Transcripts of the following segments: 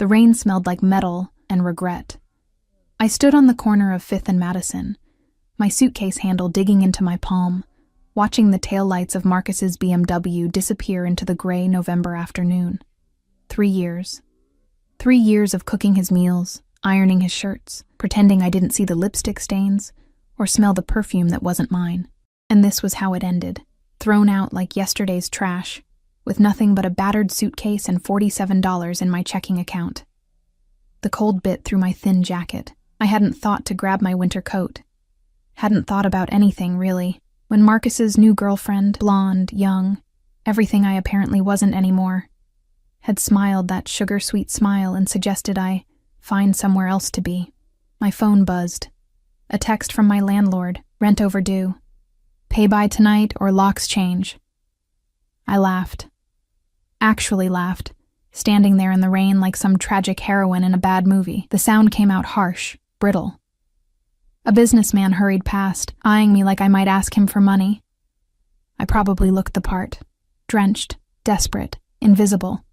The rain smelled like metal and regret. I stood on the corner of 5th and Madison, my suitcase handle digging into my palm, watching the taillights of Marcus's BMW disappear into the gray November afternoon. 3 years. 3 years of cooking his meals, ironing his shirts, pretending I didn't see the lipstick stains or smell the perfume that wasn't mine. And this was how it ended, thrown out like yesterday's trash, with nothing but a battered suitcase and $47 in my checking account. The cold bit through my thin jacket. I hadn't thought to grab my winter coat. Hadn't thought about anything, really, when Marcus's new girlfriend, blonde, young, everything I apparently wasn't anymore, had smiled that sugar-sweet smile and suggested I find somewhere else to be. My phone buzzed. A text from my landlord, rent overdue. Pay by tonight or locks change. I laughed. Actually laughed, standing there in the rain like some tragic heroine in a bad movie. The sound came out harsh, brittle. A businessman hurried past, eyeing me like I might ask him for money. I probably looked the part. Drenched, desperate, invisible.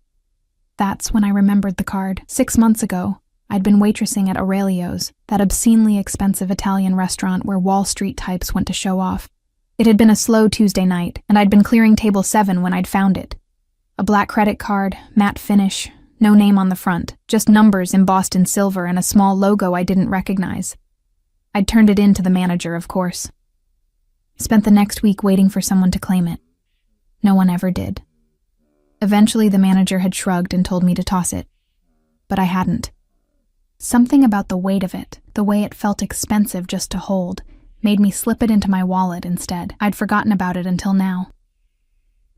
That's when I remembered the card. 6 months ago, I'd been waitressing at Aurelio's, that obscenely expensive Italian restaurant where Wall Street types went to show off. It had been a slow Tuesday night, and I'd been clearing table 7 when I'd found it. A black credit card, matte finish, no name on the front, just numbers embossed in silver and a small logo I didn't recognize. I'd turned it in to the manager, of course. Spent the next week waiting for someone to claim it. No one ever did. Eventually, the manager had shrugged and told me to toss it. But I hadn't. Something about the weight of it, the way it felt expensive just to hold, made me slip it into my wallet instead. I'd forgotten about it until now.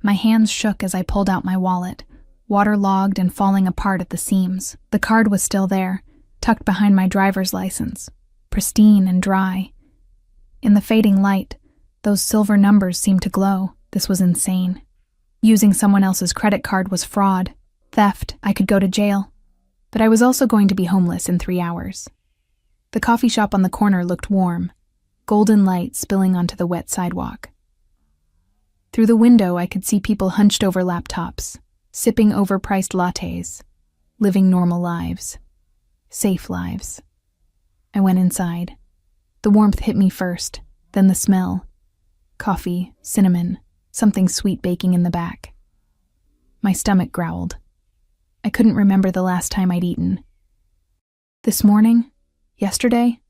My hands shook as I pulled out my wallet, waterlogged and falling apart at the seams. The card was still there, tucked behind my driver's license, pristine and dry. In the fading light, those silver numbers seemed to glow. This was insane. Using someone else's credit card was fraud, theft. I could go to jail. But I was also going to be homeless in 3 hours. The coffee shop on the corner looked warm, golden light spilling onto the wet sidewalk. Through the window, I could see people hunched over laptops, sipping overpriced lattes, living normal lives. Safe lives. I went inside. The warmth hit me first, then the smell. Coffee, cinnamon, something sweet baking in the back. My stomach growled. I couldn't remember the last time I'd eaten. This morning? Yesterday?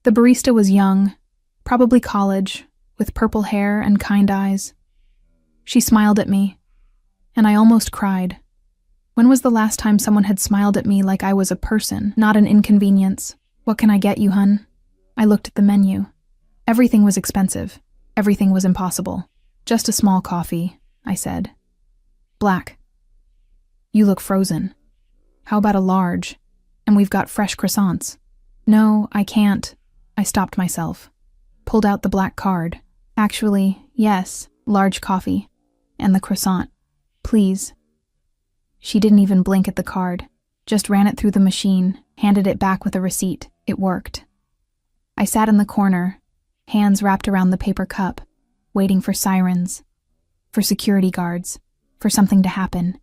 The barista was young, probably college, with purple hair and kind eyes. She smiled at me, and I almost cried. When was the last time someone had smiled at me like I was a person, not an inconvenience? What can I get you, hun? I looked at the menu. Everything was expensive. Everything was impossible. Just a small coffee, I said. Black. You look frozen. How about a large? And we've got fresh croissants. No, I can't. I stopped myself. Pulled out the black card. Actually, yes, large coffee. And the croissant. Please. She didn't even blink at the card. Just ran it through the machine, handed it back with a receipt. It worked. I sat in the corner, hands wrapped around the paper cup, waiting for sirens, for security guards, for something to happen.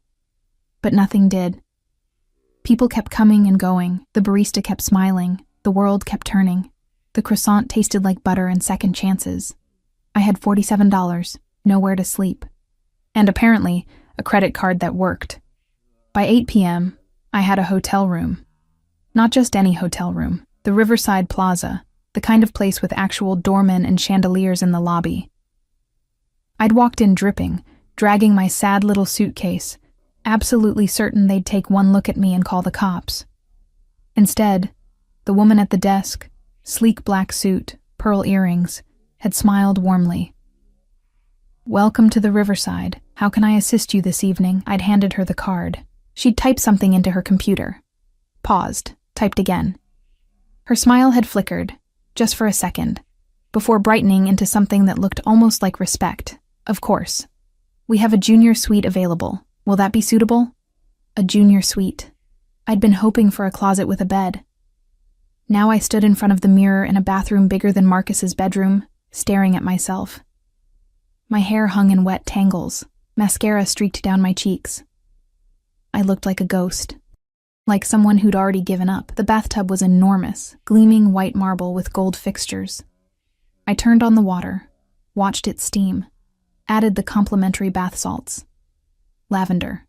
But nothing did. People kept coming and going, the barista kept smiling, the world kept turning. The croissant tasted like butter and second chances. I had $47, nowhere to sleep. And apparently, a credit card that worked. By 8 p.m., I had a hotel room. Not just any hotel room, the Riverside Plaza, the kind of place with actual doormen and chandeliers in the lobby. I'd walked in dripping, dragging my sad little suitcase, absolutely certain they'd take one look at me and call the cops. Instead, the woman at the desk, sleek black suit, pearl earrings, had smiled warmly. Welcome to the Riverside. How can I assist you this evening? I'd handed her the card. She'd typed something into her computer. Paused, typed again. Her smile had flickered, just for a second, before brightening into something that looked almost like respect. Of course. We have a junior suite available. Will that be suitable? A junior suite. I'd been hoping for a closet with a bed. Now I stood in front of the mirror in a bathroom bigger than Marcus's bedroom, staring at myself. My hair hung in wet tangles. Mascara streaked down my cheeks. I looked like a ghost. like someone who'd already given up. The bathtub was enormous, gleaming white marble with gold fixtures. I turned on the water, watched it steam, added the complimentary bath salts. Lavender,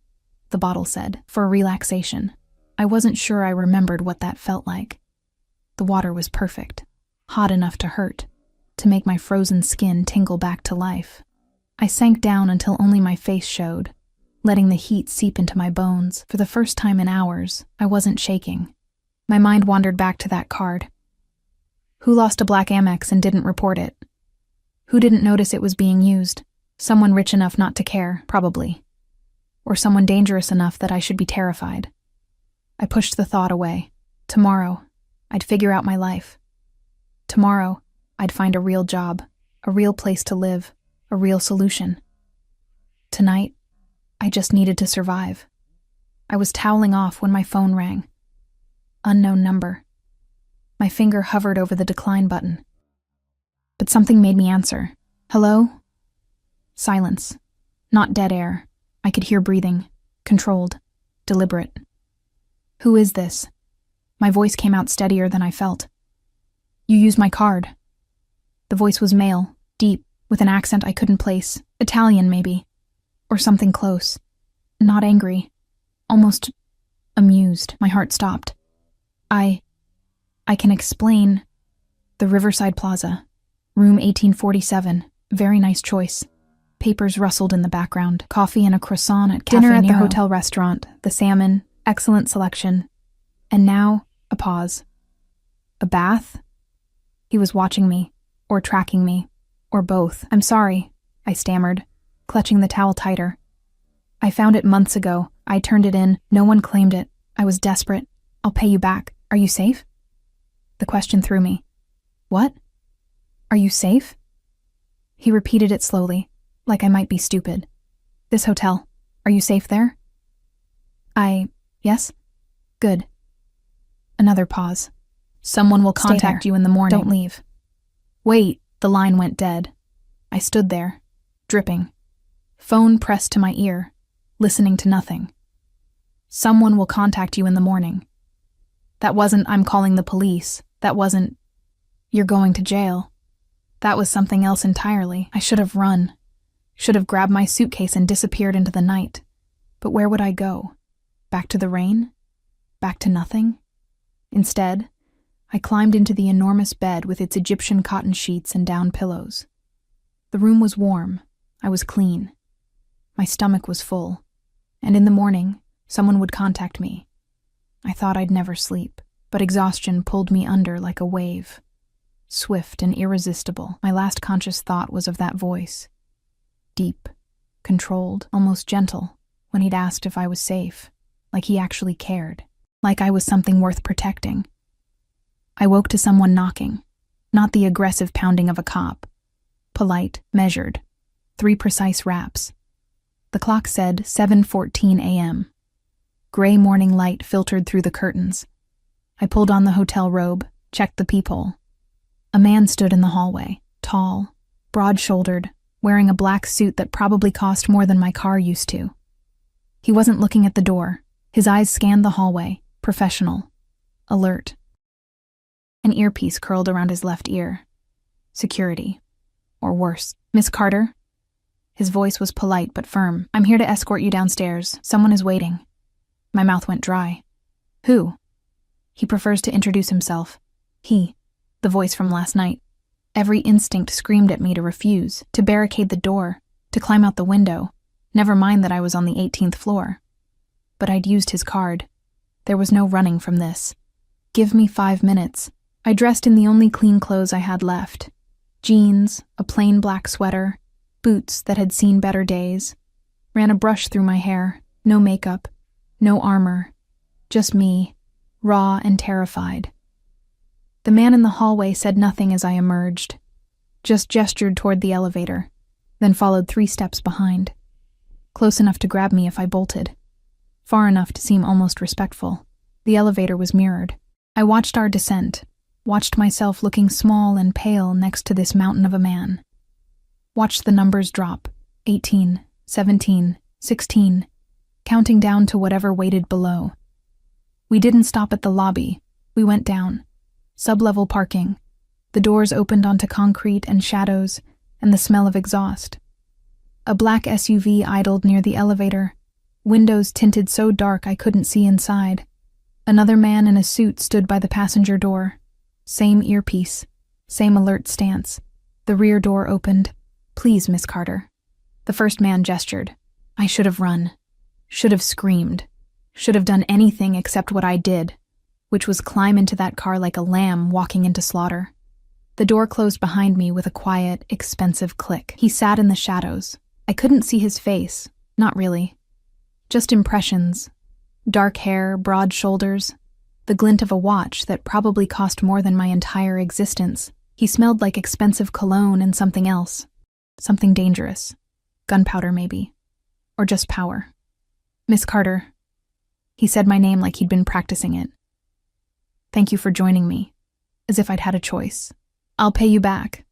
the bottle said, for relaxation. I wasn't sure I remembered what that felt like. The water was perfect, hot enough to hurt, to make my frozen skin tingle back to life. I sank down until only my face showed, letting the heat seep into my bones. For the first time in hours, I wasn't shaking. My mind wandered back to that card. Who lost a black Amex and didn't report it? Who didn't notice it was being used? Someone rich enough not to care, probably. Or someone dangerous enough that I should be terrified. I pushed the thought away. Tomorrow, I'd figure out my life. Tomorrow, I'd find a real job, a real place to live, a real solution. Tonight, I just needed to survive. I was toweling off when my phone rang. Unknown number. My finger hovered over the decline button. But something made me answer. Hello? Silence. Not dead air. I could hear breathing. Controlled. Deliberate. Who is this? My voice came out steadier than I felt. You used my card. The voice was male, deep, with an accent I couldn't place. Italian, maybe. Or something close. Not angry. Almost amused. My heart stopped. I can explain. The Riverside Plaza. Room 1847. Very nice choice. Papers rustled in the background. Coffee and a croissant at Cafe Nero. Dinner at the hotel restaurant. The salmon. Excellent selection. And now, a pause. A bath? He was watching me. Or tracking me. Or both. I'm sorry, I stammered, clutching the towel tighter. I found it months ago. I turned it in. No one claimed it. I was desperate. I'll pay you back. Are you safe? The question threw me. What? Are you safe? He repeated it slowly, like I might be stupid. This hotel. Are you safe there? Yes? Good. Another pause. Someone will contact you in the morning. Don't leave. Wait, the line went dead. I stood there, dripping. Phone pressed to my ear, listening to nothing. Someone will contact you in the morning. That wasn't, I'm calling the police. That wasn't, you're going to jail. That was something else entirely. I should have run. Should have grabbed my suitcase and disappeared into the night. But where would I go? Back to the rain? Back to nothing? Instead, I climbed into the enormous bed with its Egyptian cotton sheets and down pillows. The room was warm. I was clean. My stomach was full. And in the morning, someone would contact me. I thought I'd never sleep, but exhaustion pulled me under like a wave. Swift and irresistible, my last conscious thought was of that voice. Deep, controlled, almost gentle, when he'd asked if I was safe, like he actually cared, like I was something worth protecting. I woke to someone knocking, not the aggressive pounding of a cop. Polite, measured, 3 precise raps. The clock said 7:14 a.m. Gray morning light filtered through the curtains. I pulled on the hotel robe, checked the peephole. A man stood in the hallway, tall, broad-shouldered, wearing a black suit that probably cost more than my car used to. He wasn't looking at the door. His eyes scanned the hallway, professional, alert. An earpiece curled around his left ear. Security. Or worse. Miss Carter? His voice was polite but firm. I'm here to escort you downstairs. Someone is waiting. My mouth went dry. Who? He prefers to introduce himself. He. The voice from last night. Every instinct screamed at me to refuse, to barricade the door, to climb out the window. Never mind that I was on the 18th floor. But I'd used his card. There was no running from this. Give me 5 minutes. I dressed in the only clean clothes I had left. Jeans, a plain black sweater, boots that had seen better days. Ran a brush through my hair. No makeup. No armor. Just me, raw and terrified. The man in the hallway said nothing as I emerged. Just gestured toward the elevator, then followed 3 steps behind. Close enough to grab me if I bolted. Far enough to seem almost respectful. The elevator was mirrored. I watched our descent, watched myself looking small and pale next to this mountain of a man. Watched the numbers drop, 18, 17, 16, counting down to whatever waited below. We didn't stop at the lobby. We went down. Sub-level parking. The doors opened onto concrete and shadows, and the smell of exhaust. A black SUV idled near the elevator, windows tinted so dark I couldn't see inside. Another man in a suit stood by the passenger door. Same earpiece, same alert stance. The rear door opened. "Please, Miss Carter." The first man gestured. I should have run. Should have screamed. Should have done anything except what I did, which was climb into that car like a lamb walking into slaughter. The door closed behind me with a quiet, expensive click. He sat in the shadows. I couldn't see his face, not really. Just impressions. Dark hair, broad shoulders, the glint of a watch that probably cost more than my entire existence. He smelled like expensive cologne and something else. Something dangerous. Gunpowder, maybe. Or just power. "Miss Carter." He said my name like he'd been practicing it. "Thank you for joining me," as if I'd had a choice. "I'll pay you back."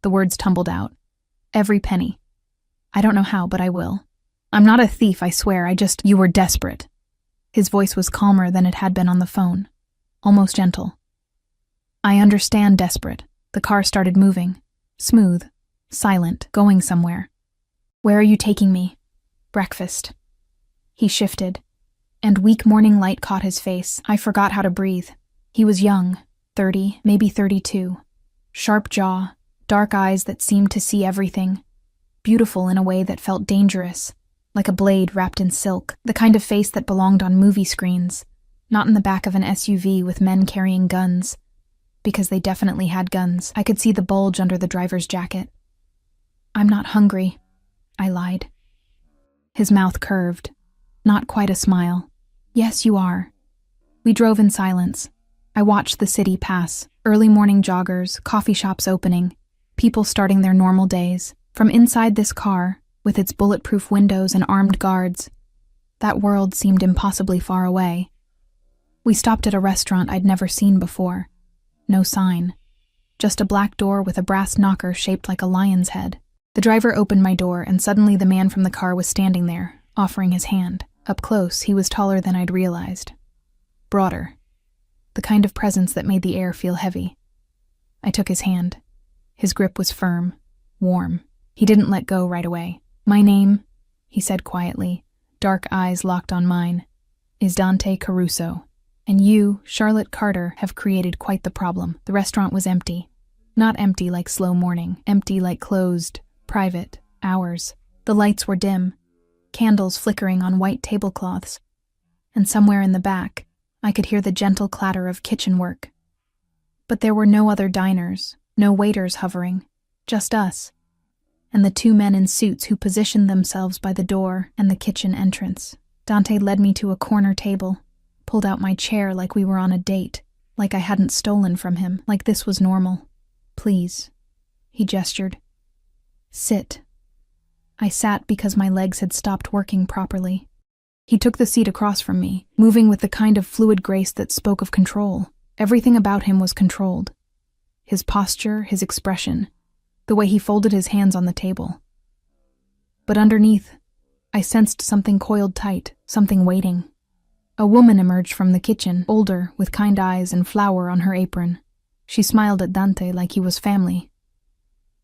The words tumbled out. Every penny. I don't know how, but I will. "I'm not a thief, I swear, you were desperate." His voice was calmer than it had been on the phone. Almost gentle. "I understand desperate." The car started moving. Smooth. Silent. Going somewhere. "Where are you taking me?" "Breakfast." He shifted, and weak morning light caught his face. I forgot how to breathe. He was young, 30, maybe 32. Sharp jaw, dark eyes that seemed to see everything. Beautiful in a way that felt dangerous, like a blade wrapped in silk, the kind of face that belonged on movie screens, not in the back of an SUV with men carrying guns. Because they definitely had guns. I could see the bulge under the driver's jacket. "I'm not hungry," I lied. His mouth curved. Not quite a smile. "Yes, you are." We drove in silence. I watched the city pass, early morning joggers, coffee shops opening, people starting their normal days. From inside this car, with its bulletproof windows and armed guards, that world seemed impossibly far away. We stopped at a restaurant I'd never seen before. No sign. Just a black door with a brass knocker shaped like a lion's head. The driver opened my door, and suddenly the man from the car was standing there, offering his hand. Up close, he was taller than I'd realized. Broader. The kind of presence that made the air feel heavy. I took his hand. His grip was firm, warm. He didn't let go right away. "My name," he said quietly, dark eyes locked on mine, "is Dante Caruso. And you, Charlotte Carter, have created quite the problem." The restaurant was empty. Not empty like slow morning, empty like closed, private, hours. The lights were dim, candles flickering on white tablecloths. And somewhere in the back, I could hear the gentle clatter of kitchen work. But there were no other diners, no waiters hovering, just us, and the two men in suits who positioned themselves by the door and the kitchen entrance. Dante led me to a corner table, pulled out my chair like we were on a date, like I hadn't stolen from him, like this was normal. "Please," he gestured. "Sit." I sat because my legs had stopped working properly. He took the seat across from me, moving with the kind of fluid grace that spoke of control. Everything about him was controlled. His posture, his expression, the way he folded his hands on the table. But underneath, I sensed something coiled tight, something waiting. A woman emerged from the kitchen, older, with kind eyes and flour on her apron. She smiled at Dante like he was family.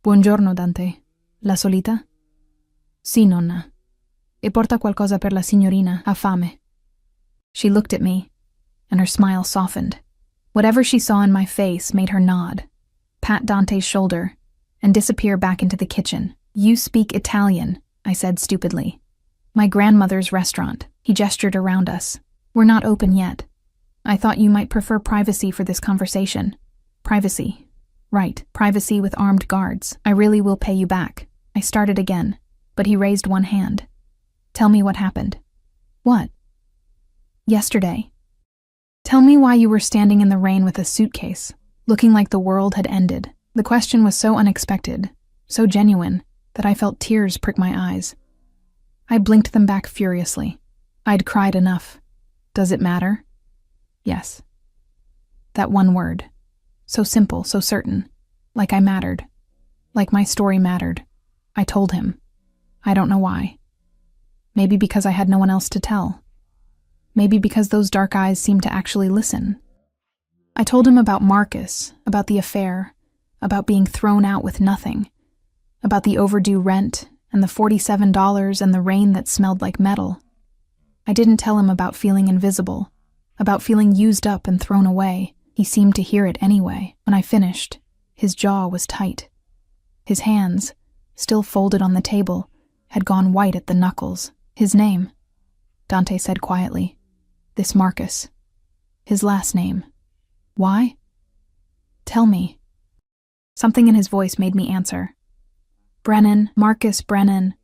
"Buongiorno, Dante. La solita?" "Sì, nonna. E porta qualcosa per la signorina, ha fame." She looked at me, and her smile softened. Whatever she saw in my face made her nod, pat Dante's shoulder, and disappear back into the kitchen. "You speak Italian," I said stupidly. "My grandmother's restaurant." He gestured around us. "We're not open yet. I thought you might prefer privacy for this conversation." "Privacy. Right, privacy with armed guards. I really will pay you back." I started again, but he raised one hand. "Tell me what happened." "What?" "Yesterday. Tell me why you were standing in the rain with a suitcase, looking like the world had ended." The question was so unexpected, so genuine, that I felt tears prick my eyes. I blinked them back furiously. I'd cried enough. Does it matter? Yes. That one word. So simple, so certain. Like I mattered. Like my story mattered. I told him. I don't know why. Maybe because I had no one else to tell. Maybe because those dark eyes seemed to actually listen. I told him about Marcus, about the affair, about being thrown out with nothing, about the overdue rent and the $47 and the rain that smelled like metal. I didn't tell him about feeling invisible, about feeling used up and thrown away. He seemed to hear it anyway. When I finished, his jaw was tight. His hands, still folded on the table, had gone white at the knuckles. His name, Dante said quietly. This Marcus. His last name. Why? Tell me. Something in his voice made me answer. Brennan, Marcus Brennan.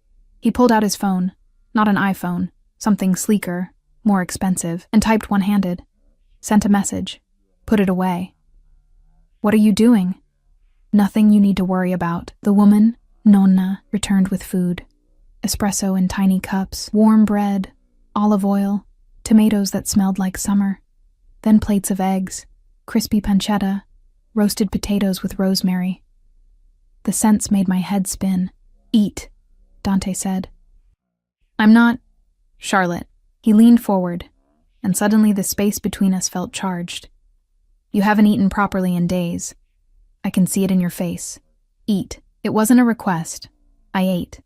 He pulled out his phone, not an iPhone, something sleeker, more expensive, and typed one-handed. Sent a message. Put it away. What are you doing? Nothing you need to worry about. The woman, Nonna, returned with food. Espresso in tiny cups, warm bread, olive oil, tomatoes that smelled like summer, then plates of eggs, crispy pancetta, roasted potatoes with rosemary. The scents made my head spin. Eat, Dante said. I'm not, Charlotte. He leaned forward, and suddenly the space between us felt charged. You haven't eaten properly in days. I can see it in your face. Eat. It wasn't a request. I ate.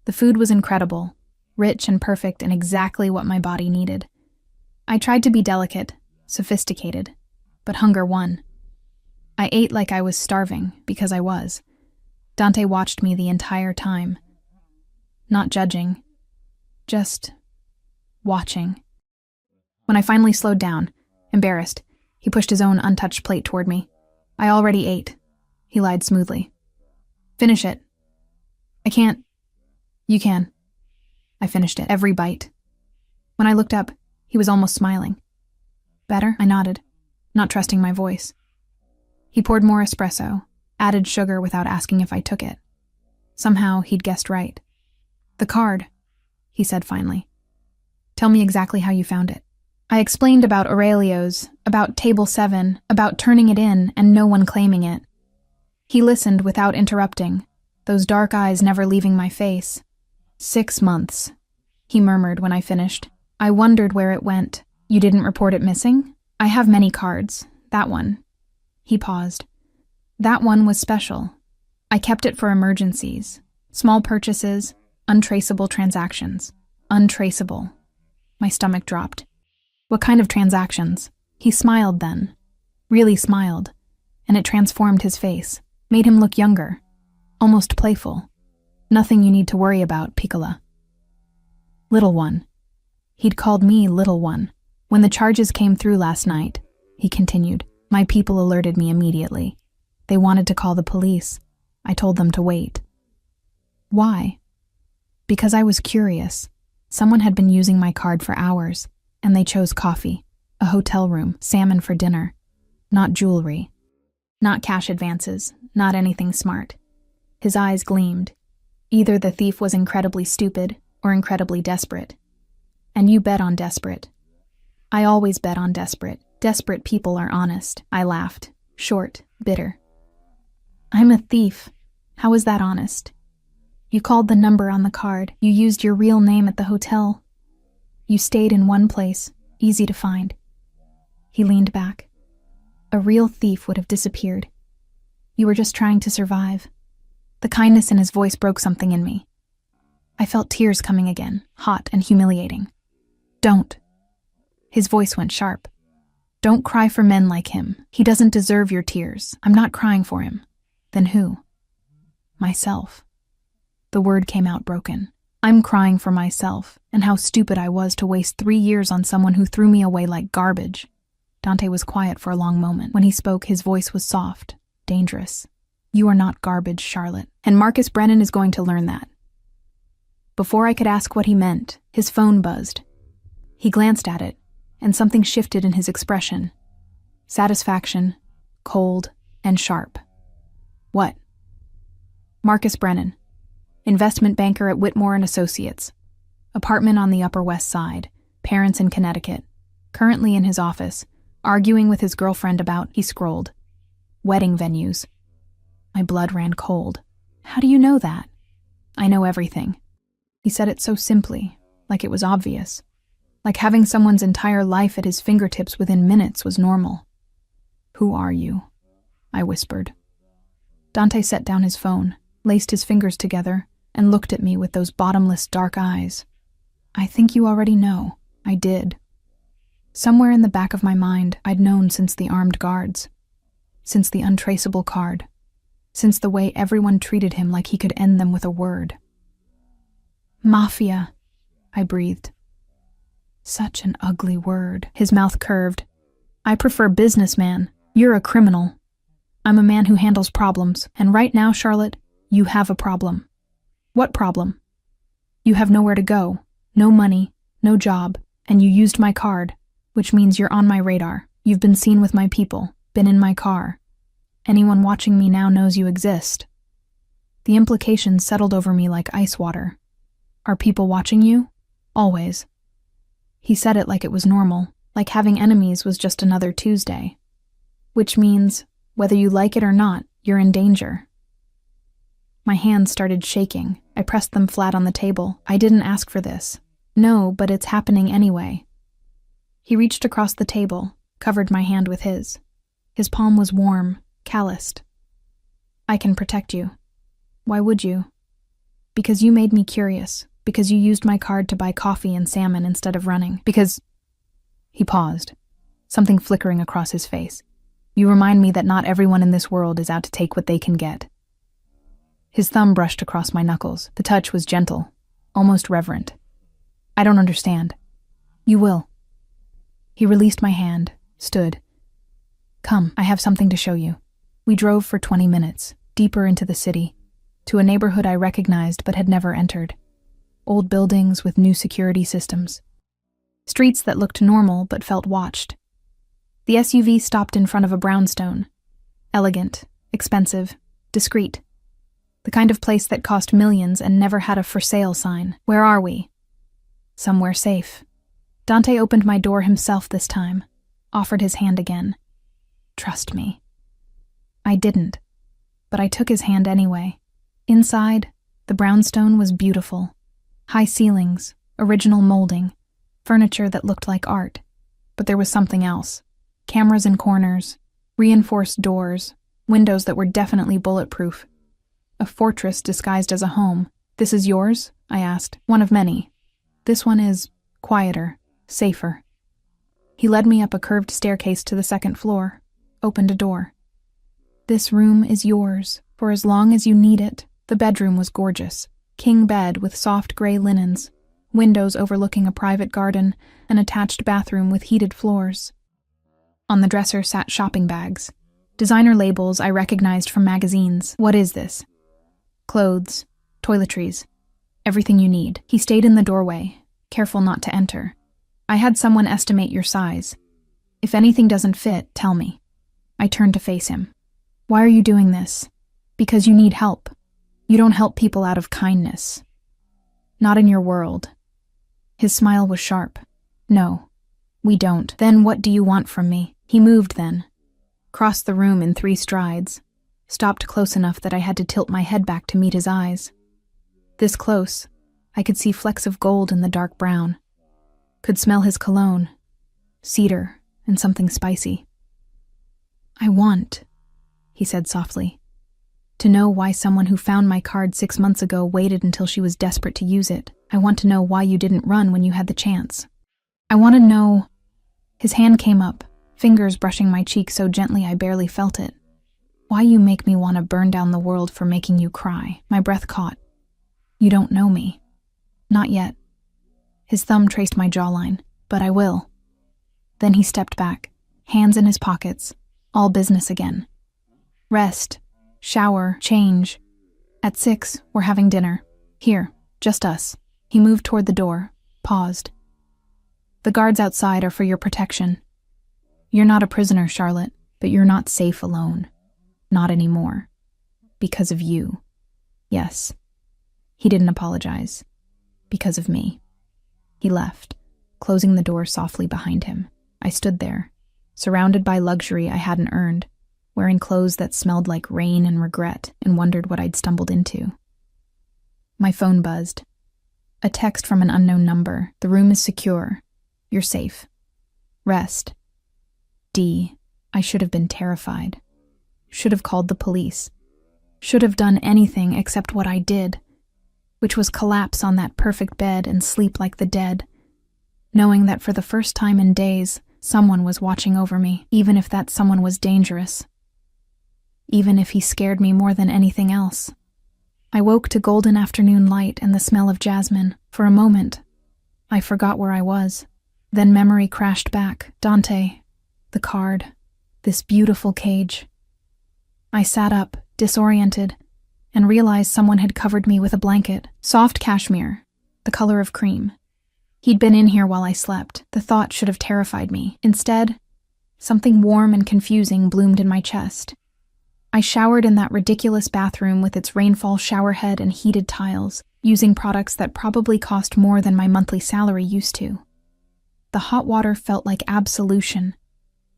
The food was incredible, rich and perfect and exactly what my body needed. I tried to be delicate, sophisticated, but hunger won. I ate like I was starving, because I was. Dante watched me the entire time. Not judging, just watching. When I finally slowed down, embarrassed, he pushed his own untouched plate toward me. I already ate, he lied smoothly. Finish it. I can't. You can. I finished it, every bite. When I looked up, he was almost smiling. Better? I nodded, not trusting my voice. He poured more espresso, added sugar without asking if I took it. Somehow, he'd guessed right. The card, he said finally. Tell me exactly how you found it. I explained about Aurelio's, about Table 7, about turning it in and no one claiming it. He listened without interrupting, those dark eyes never leaving my face. 6 months, he murmured when I finished. I wondered where it went. You didn't report it missing? I have many cards. That one. He paused. That one was special. I kept it for emergencies. Small purchases, untraceable transactions. Untraceable. My stomach dropped. What kind of transactions? He smiled then. Really smiled. And it transformed his face. Made him look younger. Almost playful. Nothing you need to worry about, Piccola. Little one. He'd called me Little One. When the charges came through last night, he continued, my people alerted me immediately. They wanted to call the police. I told them to wait. Why? Because I was curious. Someone had been using my card for hours, and they chose coffee, a hotel room, salmon for dinner. Not jewelry. Not cash advances. Not anything smart. His eyes gleamed. Either the thief was incredibly stupid or incredibly desperate. And you bet on desperate. I always bet on desperate. Desperate people are honest. I laughed. Short, bitter. I'm a thief. How is that honest? You called the number on the card. You used your real name at the hotel. You stayed in one place, easy to find. He leaned back. A real thief would have disappeared. You were just trying to survive. The kindness in his voice broke something in me. I felt tears coming again, hot and humiliating. Don't. His voice went sharp. Don't cry for men like him. He doesn't deserve your tears. I'm not crying for him. Then who? Myself. The word came out broken. I'm crying for myself, and how stupid I was to waste 3 years on someone who threw me away like garbage. Dante was quiet for a long moment. When he spoke, his voice was soft, dangerous. You are not garbage, Charlotte, and Marcus Brennan is going to learn that. Before I could ask what he meant, his phone buzzed. He glanced at it, and something shifted in his expression. Satisfaction, cold, and sharp. What? Marcus Brennan, investment banker at Whitmore & Associates. Apartment on the Upper West Side, parents in Connecticut. Currently in his office, arguing with his girlfriend about, he scrolled, wedding venues. My blood ran cold. How do you know that? I know everything. He said it so simply, like it was obvious. Like having someone's entire life at his fingertips within minutes was normal. "Who are you?" I whispered. Dante set down his phone, laced his fingers together, and looked at me with those bottomless dark eyes. "I think you already know." I did. Somewhere in the back of my mind, I'd known since the armed guards, since the untraceable card, since the way everyone treated him like he could end them with a word. "Mafia," I breathed. Such an ugly word. His mouth curved. "I prefer businessman. You're a criminal. I'm a man who handles problems, and right now, Charlotte, you have a problem." "What problem?" "You have nowhere to go, no money, no job, and you used my card, which means you're on my radar. You've been seen with my people, been in my car. Anyone watching me now knows you exist." The implications settled over me like ice water. "Are people watching you?" "Always." He said it like it was normal, like having enemies was just another Tuesday. "Which means, whether you like it or not, you're in danger." My hands started shaking. I pressed them flat on the table. "I didn't ask for this." "No, but it's happening anyway." He reached across the table, covered my hand with his. His palm was warm, calloused. "I can protect you." "Why would you?" "Because you made me curious. Because you used my card to buy coffee and salmon instead of running. Because—" He paused, something flickering across his face. "You remind me that not everyone in this world is out to take what they can get." His thumb brushed across my knuckles. The touch was gentle, almost reverent. "I don't understand." "You will." He released my hand, stood. "Come, I have something to show you." We drove for 20 minutes, deeper into the city, to a neighborhood I recognized but had never entered. Old buildings with new security systems. Streets that looked normal but felt watched. The SUV stopped in front of a brownstone. Elegant, expensive, discreet. The kind of place that cost millions and never had a for sale sign. "Where are we?" "Somewhere safe." Dante opened my door himself this time, offered his hand again. "Trust me." I didn't, but I took his hand anyway. Inside, the brownstone was beautiful. High ceilings, original molding, furniture that looked like art. But there was something else. Cameras in corners, reinforced doors, windows that were definitely bulletproof. A fortress disguised as a home. "This is yours?" I asked. "One of many. This one is quieter, safer." He led me up a curved staircase to the second floor, opened a door. "This room is yours, for as long as you need it." The bedroom was gorgeous. King bed with soft gray linens, windows overlooking a private garden, an attached bathroom with heated floors. On the dresser sat shopping bags. Designer labels I recognized from magazines. "What is this?" "Clothes, toiletries, everything you need." He stayed in the doorway, careful not to enter. "I had someone estimate your size. If anything doesn't fit, tell me." I turned to face him. "Why are you doing this?" "Because you need help. You don't help people out of kindness. Not in your world." His smile was sharp. "No, we don't." "Then what do you want from me?" He moved then, crossed the room in 3 strides, stopped close enough that I had to tilt my head back to meet his eyes. This close, I could see flecks of gold in the dark brown. Could smell his cologne, cedar, and something spicy. "I want," he said softly, "to know why someone who found my card 6 months ago waited until she was desperate to use it. I want to know why you didn't run when you had the chance. I want to know—" His hand came up, fingers brushing my cheek so gently I barely felt it. "Why you make me want to burn down the world for making you cry." My breath caught. "You don't know me." "Not yet." His thumb traced my jawline. "But I will." Then he stepped back, hands in his pockets, all business again. "Rest. Shower, change. At 6, we're having dinner. Here, just us." He moved toward the door, paused. "The guards outside are for your protection. You're not a prisoner, Charlotte, but you're not safe alone. Not anymore. Because of you. Yes." He didn't apologize. "Because of me." He left, closing the door softly behind him. I stood there, surrounded by luxury I hadn't earned, wearing clothes that smelled like rain and regret, and wondered what I'd stumbled into. My phone buzzed. A text from an unknown number. "The room is secure. You're safe. Rest. D. I should have been terrified. Should have called the police. Should have done anything except what I did, which was collapse on that perfect bed and sleep like the dead, knowing that for the first time in days, someone was watching over me, even if that someone was dangerous. Even if he scared me more than anything else. I woke to golden afternoon light and the smell of jasmine. For a moment, I forgot where I was. Then memory crashed back. Dante, the card, this beautiful cage. I sat up, disoriented, and realized someone had covered me with a blanket, soft cashmere, the color of cream. He'd been in here while I slept. The thought should have terrified me. Instead, something warm and confusing bloomed in my chest. I showered in that ridiculous bathroom with its rainfall showerhead and heated tiles, using products that probably cost more than my monthly salary used to. The hot water felt like absolution,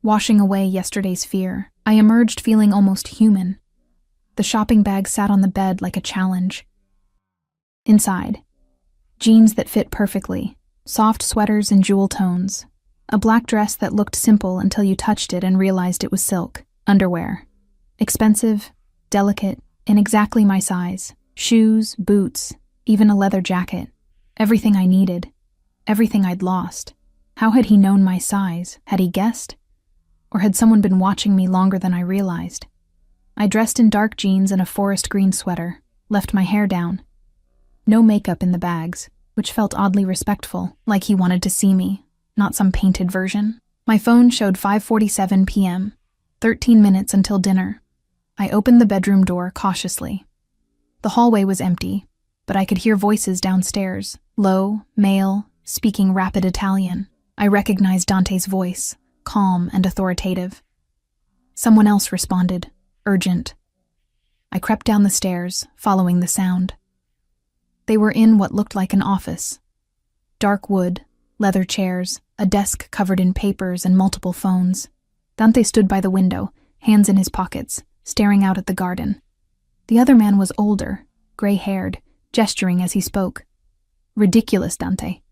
washing away yesterday's fear. I emerged feeling almost human. The shopping bag sat on the bed like a challenge. Inside, jeans that fit perfectly, soft sweaters in jewel tones, a black dress that looked simple until you touched it and realized it was silk, underwear. Expensive, delicate, and exactly my size. Shoes, boots, even a leather jacket. Everything I needed. Everything I'd lost. How had he known my size? Had he guessed? Or had someone been watching me longer than I realized? I dressed in dark jeans and a forest green sweater, left my hair down. No makeup in the bags, which felt oddly respectful, like he wanted to see me, not some painted version. My phone showed 5:47 p.m., 13 minutes until dinner. I opened the bedroom door cautiously. The hallway was empty, but I could hear voices downstairs, low, male, speaking rapid Italian. I recognized Dante's voice, calm and authoritative. Someone else responded, urgent. I crept down the stairs, following the sound. They were in what looked like an office. Dark wood, leather chairs, a desk covered in papers and multiple phones. Dante stood by the window, hands in his pockets, staring out at the garden. The other man was older, gray-haired, gesturing as he spoke. Ridiculous, Dante.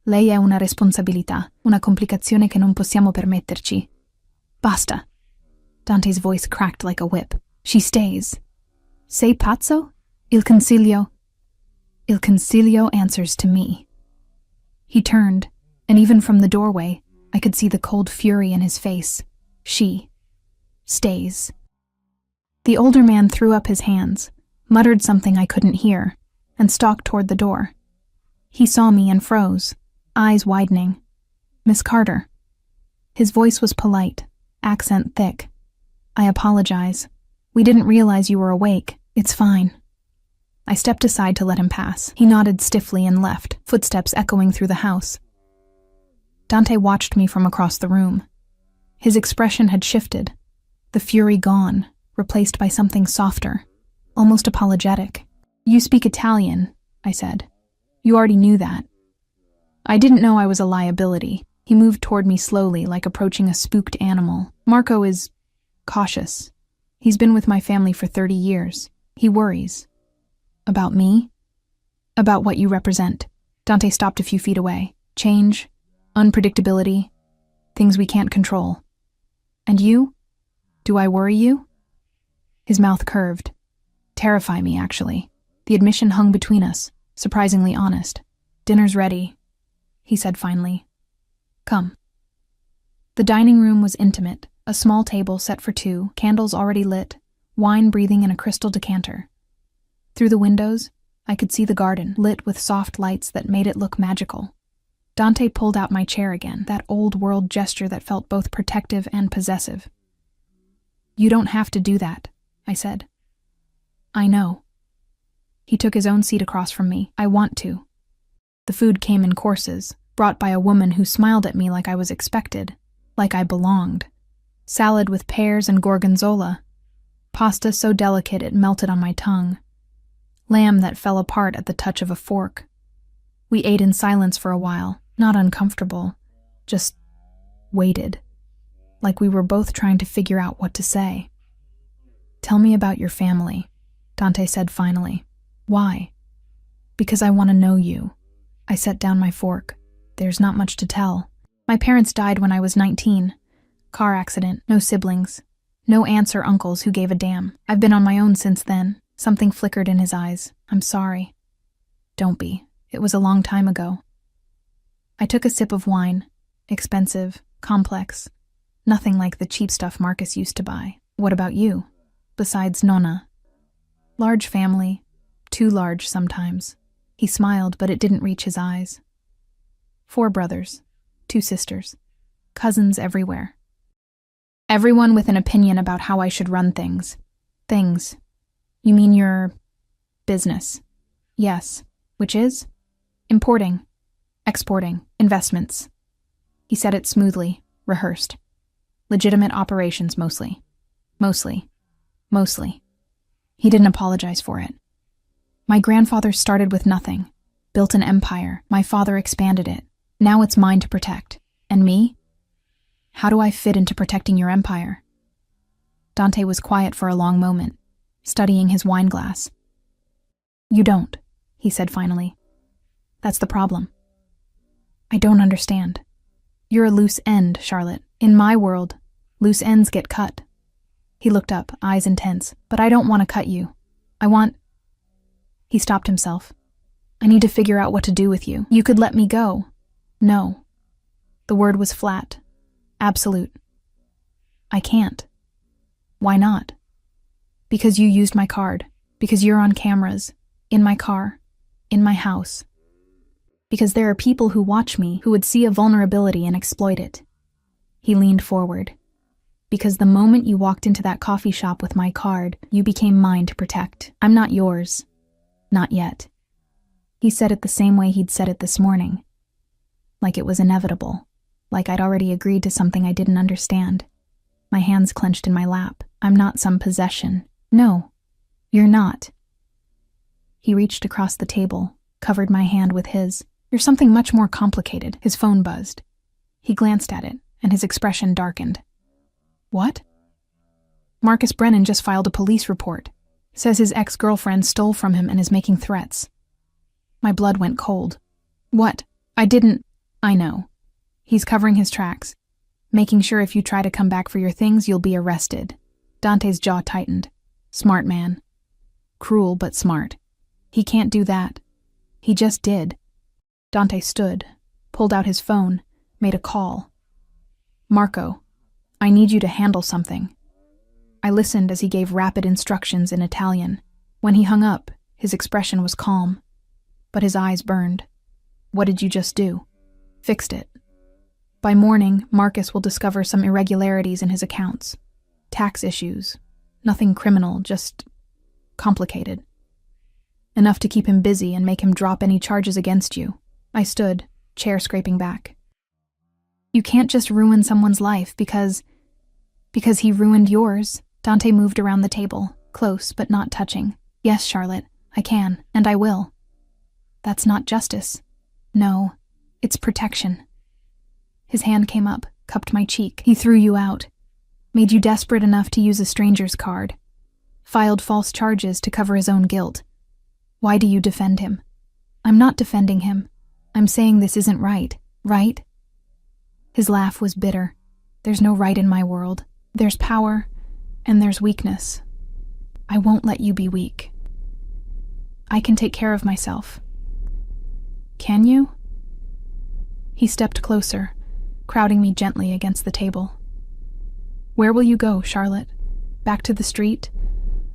Lei è una responsabilità, una complicazione che non possiamo permetterci. Basta. Dante's voice cracked like a whip. She stays. Sei pazzo? Il consiglio. Il consiglio answers to me. He turned, and even from the doorway, I could see the cold fury in his face. She stays. The older man threw up his hands, muttered something I couldn't hear, and stalked toward the door. He saw me and froze, eyes widening. Miss Carter. His voice was polite, accent thick. I apologize. We didn't realize you were awake. It's fine. I stepped aside to let him pass. He nodded stiffly and left, footsteps echoing through the house. Dante watched me from across the room. His expression had shifted, the fury gone, replaced by something softer, almost apologetic. You speak Italian, I said. You already knew that. I didn't know I was a liability. He moved toward me slowly, like approaching a spooked animal. Marco is cautious. He's been with my family for 30 years. He worries. About me? About what you represent. Dante stopped a few feet away. Change, unpredictability, things we can't control. And you? Do I worry you? His mouth curved. Terrify me, actually. The admission hung between us, surprisingly honest. Dinner's ready, he said finally. Come. The dining room was intimate, a small table set for two, candles already lit, wine breathing in a crystal decanter. Through the windows, I could see the garden, lit with soft lights that made it look magical. Dante pulled out my chair again, that old-world gesture that felt both protective and possessive. You don't have to do that, I said. I know. He took his own seat across from me. I want to. The food came in courses, brought by a woman who smiled at me like I was expected, like I belonged. Salad with pears and gorgonzola. Pasta so delicate it melted on my tongue. Lamb that fell apart at the touch of a fork. We ate in silence for a while, not uncomfortable, just waited, like we were both trying to figure out what to say. Tell me about your family, Dante said finally. Why? Because I want to know you. I set down my fork. There's not much to tell. My parents died when I was 19. Car accident, no siblings. No aunts or uncles who gave a damn. I've been on my own since then. Something flickered in his eyes. I'm sorry. Don't be. It was a long time ago. I took a sip of wine. Expensive, complex. Nothing like the cheap stuff Marcus used to buy. What about you? Besides Nonna. Large family. Too large sometimes. He smiled, but it didn't reach his eyes. 4 brothers. 2 sisters. Cousins everywhere. Everyone with an opinion about how I should run things. Things. You mean your business? Yes. Which is? Importing. Exporting. Investments. He said it smoothly, rehearsed. Legitimate operations mostly. Mostly. He didn't apologize for it. My grandfather started with nothing. Built an empire. My father expanded it. Now it's mine to protect. And me? How do I fit into protecting your empire? Dante was quiet for a long moment, studying his wine glass. You don't, he said finally. That's the problem. I don't understand. You're a loose end, Charlotte. In my world, loose ends get cut. He looked up, eyes intense. But I don't want to cut you. He stopped himself. I need to figure out what to do with you. You could let me go. No. The word was flat. Absolute. I can't. Why not? Because you used my card. Because you're on cameras. In my car. In my house. Because there are people who watch me who would see a vulnerability and exploit it. He leaned forward. Because the moment you walked into that coffee shop with my card, you became mine to protect. I'm not yours. Not yet. He said it the same way he'd said it this morning. Like it was inevitable. Like I'd already agreed to something I didn't understand. My hands clenched in my lap. I'm not some possession. No, you're not. He reached across the table, covered my hand with his. You're something much more complicated. His phone buzzed. He glanced at it, and his expression darkened. What? Marcus Brennan just filed a police report. Says his ex-girlfriend stole from him and is making threats. My blood went cold. What? I know. He's covering his tracks, making sure if you try to come back for your things, you'll be arrested. Dante's jaw tightened. Smart man. Cruel, but smart. He can't do that. He just did. Dante stood, pulled out his phone, made a call. Marco, I need you to handle something. I listened as he gave rapid instructions in Italian. When he hung up, his expression was calm, but his eyes burned. What did you just do? Fixed it. By morning, Marcus will discover some irregularities in his accounts. Tax issues. Nothing criminal, just complicated. Enough to keep him busy and make him drop any charges against you. I stood, chair scraping back. You can't just ruin someone's life because he ruined yours. Dante moved around the table, close but not touching. Yes, Charlotte, I can, and I will. That's not justice. No, it's protection. His hand came up, cupped my cheek. He threw you out. Made you desperate enough to use a stranger's card. Filed false charges to cover his own guilt. Why do you defend him? I'm not defending him. I'm saying this isn't right, right? His laugh was bitter. There's no right in my world. There's power, and there's weakness. I won't let you be weak. I can take care of myself. Can you? He stepped closer, crowding me gently against the table. Where will you go, Charlotte? Back to the street?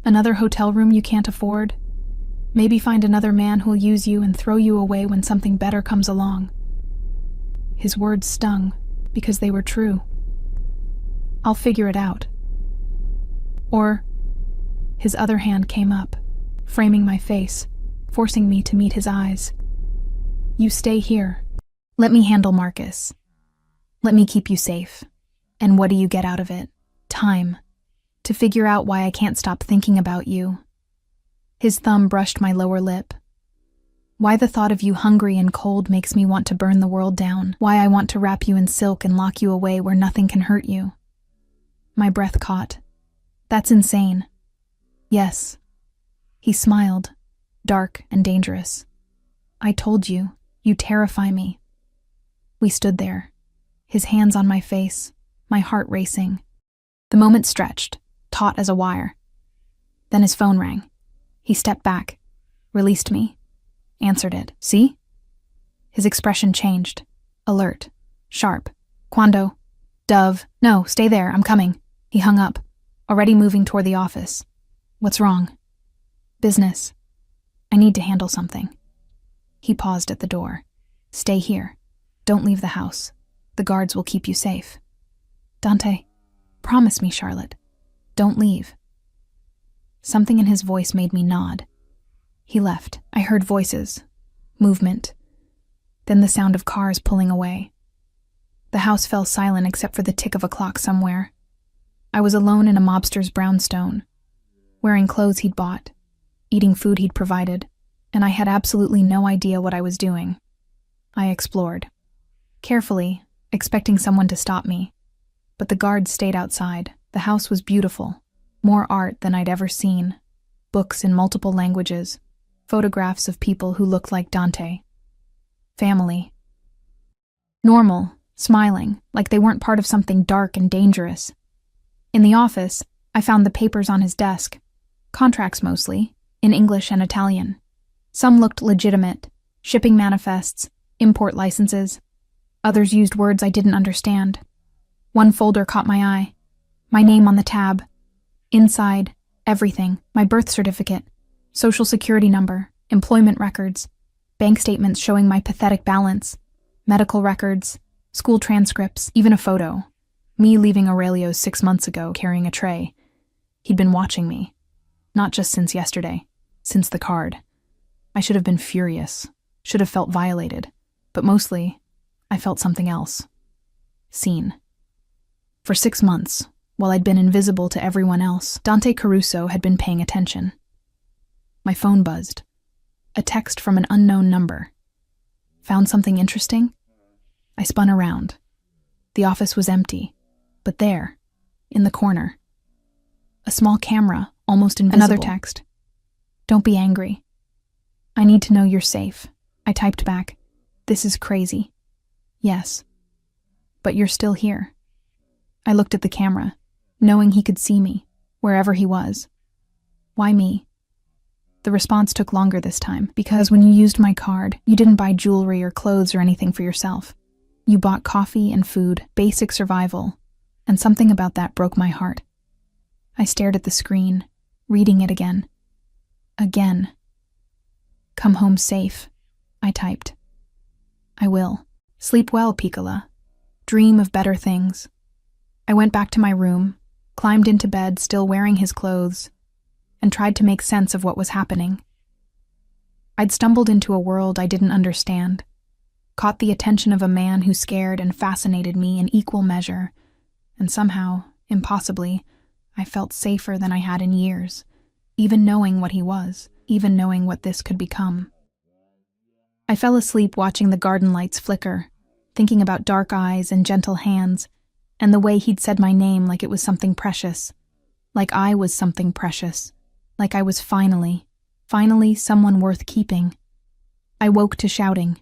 Another hotel room you can't afford? Maybe find another man who'll use you and throw you away when something better comes along. His words stung, because they were true. I'll figure it out. Or, his other hand came up, framing my face, forcing me to meet his eyes. You stay here. Let me handle Marcus. Let me keep you safe. And what do you get out of it? Time. To figure out why I can't stop thinking about you. His thumb brushed my lower lip. Why the thought of you hungry and cold makes me want to burn the world down. Why I want to wrap you in silk and lock you away where nothing can hurt you. My breath caught. That's insane. Yes. He smiled, dark and dangerous. I told you, you terrify me. We stood there. his hands on my face, my heart racing. The moment stretched, taut as a wire. Then his phone rang. He stepped back, released me, answered it. See? His expression changed. Alert. Sharp. Quando? Dove. No, stay there, I'm coming. He hung up, already moving toward the office. What's wrong? Business. I need to handle something. He paused at the door. Stay here. Don't leave the house. The guards will keep you safe. Dante, promise me, Charlotte. Don't leave. Something in his voice made me nod. He left. I heard voices, movement, then the sound of cars pulling away. The house fell silent except for the tick of a clock somewhere. I was alone in a mobster's brownstone, wearing clothes he'd bought, eating food he'd provided, and I had absolutely no idea what I was doing. I explored, carefully, expecting someone to stop me, but the guards stayed outside. The house was beautiful, more art than I'd ever seen, books in multiple languages, photographs of people who looked like Dante. Family. Normal, smiling, like they weren't part of something dark and dangerous. In the office, I found the papers on his desk, contracts mostly, in English and Italian. Some looked legitimate, shipping manifests, import licenses. Others used words I didn't understand. One folder caught my eye. My name on the tab. Inside, everything, my birth certificate, social security number, employment records, bank statements showing my pathetic balance, medical records, school transcripts, even a photo. Me leaving Aurelio's 6 months ago carrying a tray. He'd been watching me. Not just since yesterday, since the card. I should have been furious, should have felt violated, but mostly, I felt something else. Seen. For 6 months, while I'd been invisible to everyone else, Dante Caruso had been paying attention. My phone buzzed. A text from an unknown number. Found something interesting? I spun around. The office was empty, but there, in the corner, a small camera, almost invisible. Another text. Don't be angry. I need to know you're safe. I typed back. This is crazy. Yes. But you're still here. I looked at the camera, knowing he could see me, wherever he was. Why me? The response took longer this time, because when you used my card, you didn't buy jewelry or clothes or anything for yourself. You bought coffee and food, basic survival, and something about that broke my heart. I stared at the screen, reading it again. Again. Come home safe, I typed. I will. Sleep well, Piccola. Dream of better things. I went back to my room, climbed into bed still wearing his clothes, and tried to make sense of what was happening. I'd stumbled into a world I didn't understand, caught the attention of a man who scared and fascinated me in equal measure, and somehow, impossibly, I felt safer than I had in years, even knowing what he was, even knowing what this could become. I fell asleep watching the garden lights flicker, thinking about dark eyes and gentle hands, and the way he'd said my name like it was something precious, like I was something precious, like I was finally someone worth keeping. I woke to shouting,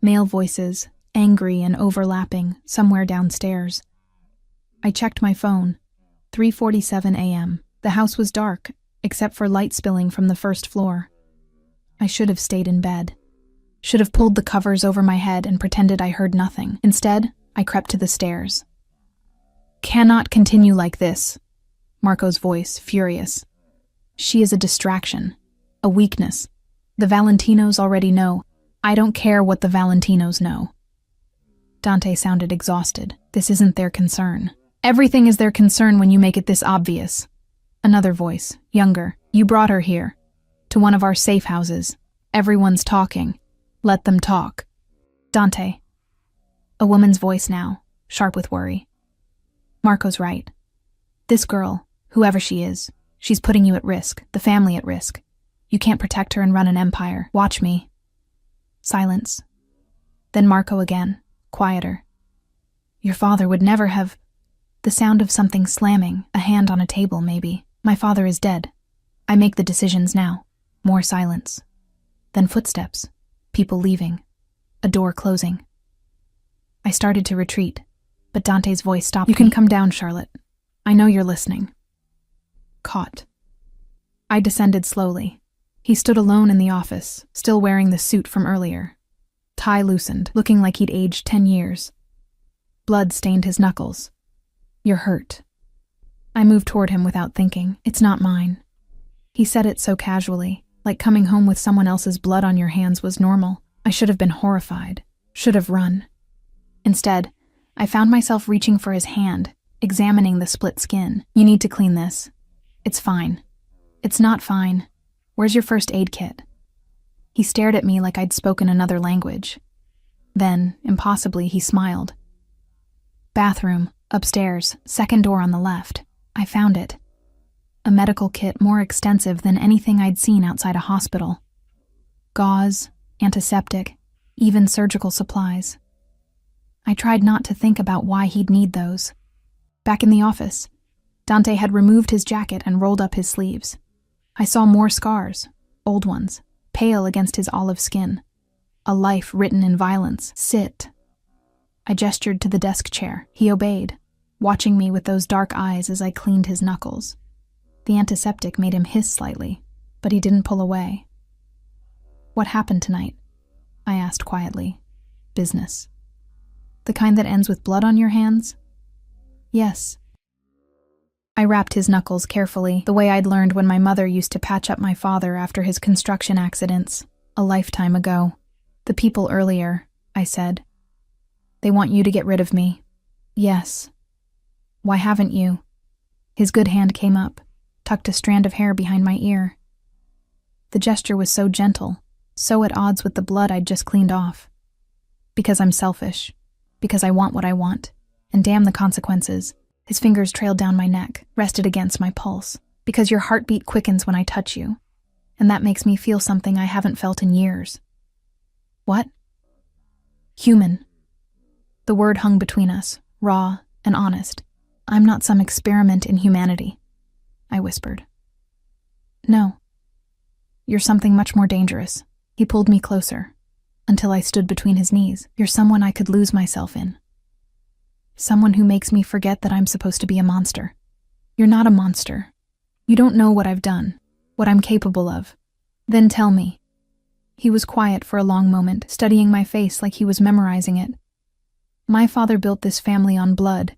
male voices, angry and overlapping, somewhere downstairs. I checked my phone. 3:47 a.m. The house was dark, except for light spilling from the first floor. I should have stayed in bed. Should have pulled the covers over my head and pretended I heard nothing. Instead, I crept to the stairs. Cannot continue like this. Marco's voice, furious. She is a distraction, a weakness. The Valentinos already know. I don't care what the Valentinos know. Dante sounded exhausted. This isn't their concern. Everything is their concern when you make it this obvious. Another voice, younger. You brought her here. To one of our safe houses. Everyone's talking. Let them talk. Dante. A woman's voice now, sharp with worry. Marco's right. This girl, whoever she is, she's putting you at risk, the family at risk. You can't protect her and run an empire. Watch me. Silence. Then Marco again, quieter. Your father would never have... The sound of something slamming, a hand on a table maybe. My father is dead. I make the decisions now. More silence. Then footsteps. People leaving. A door closing. I started to retreat, But Dante's voice stopped me. You can come down, Charlotte. I know you're listening. Caught. I descended slowly. He stood alone in the office, still wearing the suit from earlier. Tie loosened, looking like he'd aged 10 years. Blood stained his knuckles. You're hurt. I moved toward him without thinking. It's not mine. He said it so casually, like coming home with someone else's blood on your hands was normal. I should have been horrified, should have run. Instead, I found myself reaching for his hand, examining the split skin. You need to clean this. It's fine. It's not fine. Where's your first aid kit? He stared at me like I'd spoken another language. Then, impossibly, he smiled. Bathroom, upstairs, second door on the left. I found it. A medical kit more extensive than anything I'd seen outside a hospital. Gauze, antiseptic, even surgical supplies. I tried not to think about why he'd need those. Back in the office, Dante had removed his jacket and rolled up his sleeves. I saw more scars, old ones, pale against his olive skin. A life written in violence. Sit. I gestured to the desk chair. He obeyed, watching me with those dark eyes as I cleaned his knuckles. The antiseptic made him hiss slightly, but he didn't pull away. What happened tonight? I asked quietly. Business. The kind that ends with blood on your hands? Yes. I wrapped his knuckles carefully, the way I'd learned when my mother used to patch up my father after his construction accidents, a lifetime ago. The people earlier, I said. They want you to get rid of me. Yes. Why haven't you? His good hand came up, tucked a strand of hair behind my ear. The gesture was so gentle, so at odds with the blood I'd just cleaned off. Because I'm selfish. Because I want what I want. And damn the consequences. His fingers trailed down my neck, rested against my pulse. Because your heartbeat quickens when I touch you. And that makes me feel something I haven't felt in years. What? Human. The word hung between us, raw and honest. I'm not some experiment in humanity, I whispered. No. You're something much more dangerous. He pulled me closer, until I stood between his knees. You're someone I could lose myself in. Someone who makes me forget that I'm supposed to be a monster. You're not a monster. You don't know what I've done, what I'm capable of. Then tell me. He was quiet for a long moment, studying my face like he was memorizing it. My father built this family on blood.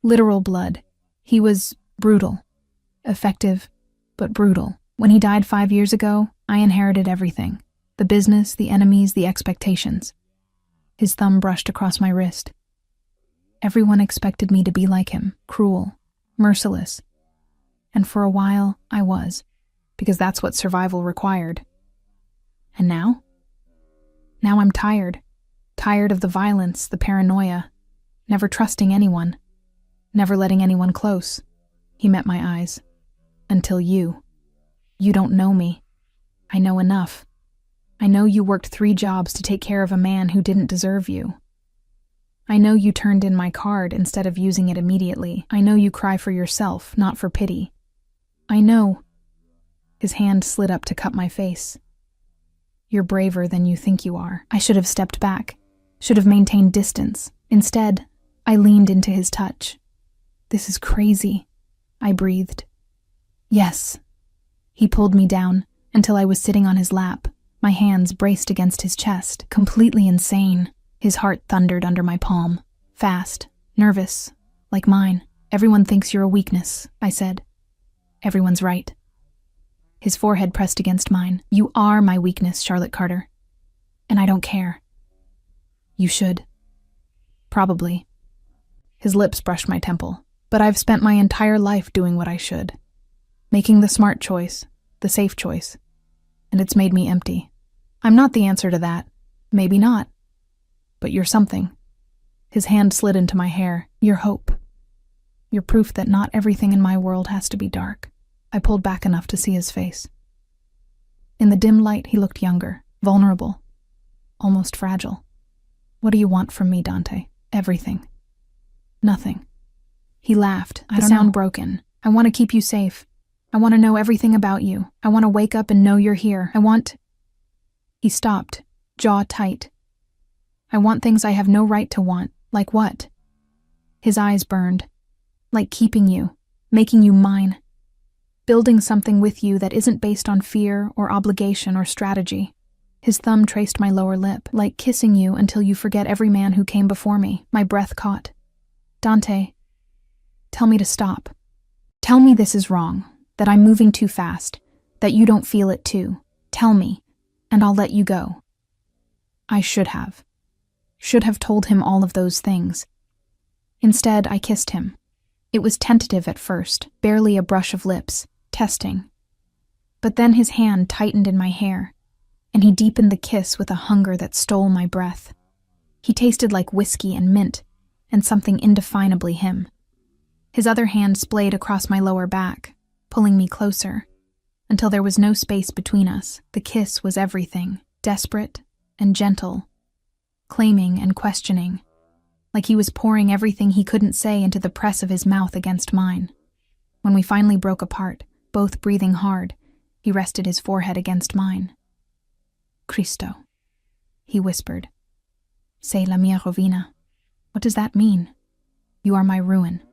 Literal blood. He was brutal. Effective, but brutal. When he died 5 years ago, I inherited everything. The business, the enemies, the expectations. His thumb brushed across my wrist. Everyone expected me to be like him, cruel, merciless. And for a while, I was, because that's what survival required. And now? Now I'm tired. Tired of the violence, the paranoia, never trusting anyone, never letting anyone close. He met my eyes. Until you. You don't know me. I know enough. I know you worked 3 jobs to take care of a man who didn't deserve you. I know you turned in my card instead of using it immediately. I know you cry for yourself, not for pity. I know. His hand slid up to cup my face. You're braver than you think you are. I should have stepped back, should have maintained distance. Instead, I leaned into his touch. This is crazy, I breathed. Yes. He pulled me down until I was sitting on his lap, my hands braced against his chest, completely insane. His heart thundered under my palm, fast, nervous, like mine. Everyone thinks you're a weakness, I said. Everyone's right. His forehead pressed against mine. You are my weakness, Charlotte Carter. And I don't care. You should. Probably. His lips brushed my temple. But I've spent my entire life doing what I should. Making the smart choice, the safe choice. And it's made me empty. I'm not the answer to that. Maybe not. But you're something. His hand slid into my hair. You're hope. You're proof that not everything in my world has to be dark. I pulled back enough to see his face. In the dim light, he looked younger, vulnerable, almost fragile. What do you want from me, Dante? Everything. Nothing. He laughed, the sound broken. I want to keep you safe. I want to know everything about you. I want to wake up and know you're here. He stopped, jaw tight. I want things I have no right to want. Like what? His eyes burned. Like keeping you, making you mine. Building something with you that isn't based on fear or obligation or strategy. His thumb traced my lower lip, like kissing you until you forget every man who came before me. My breath caught. Dante, tell me to stop. Tell me this is wrong, that I'm moving too fast, that you don't feel it too. Tell me, and I'll let you go. I should have told him all of those things. Instead, I kissed him. It was tentative at first, barely a brush of lips, testing. But then his hand tightened in my hair, and he deepened the kiss with a hunger that stole my breath. He tasted like whiskey and mint, and something indefinably him. His other hand splayed across my lower back, pulling me closer, until there was no space between us. The kiss was everything, desperate and gentle, claiming and questioning, like he was pouring everything he couldn't say into the press of his mouth against mine. When we finally broke apart, both breathing hard, he rested his forehead against mine. Cristo, he whispered. Sei la mia rovina. What does that mean? You are my ruin.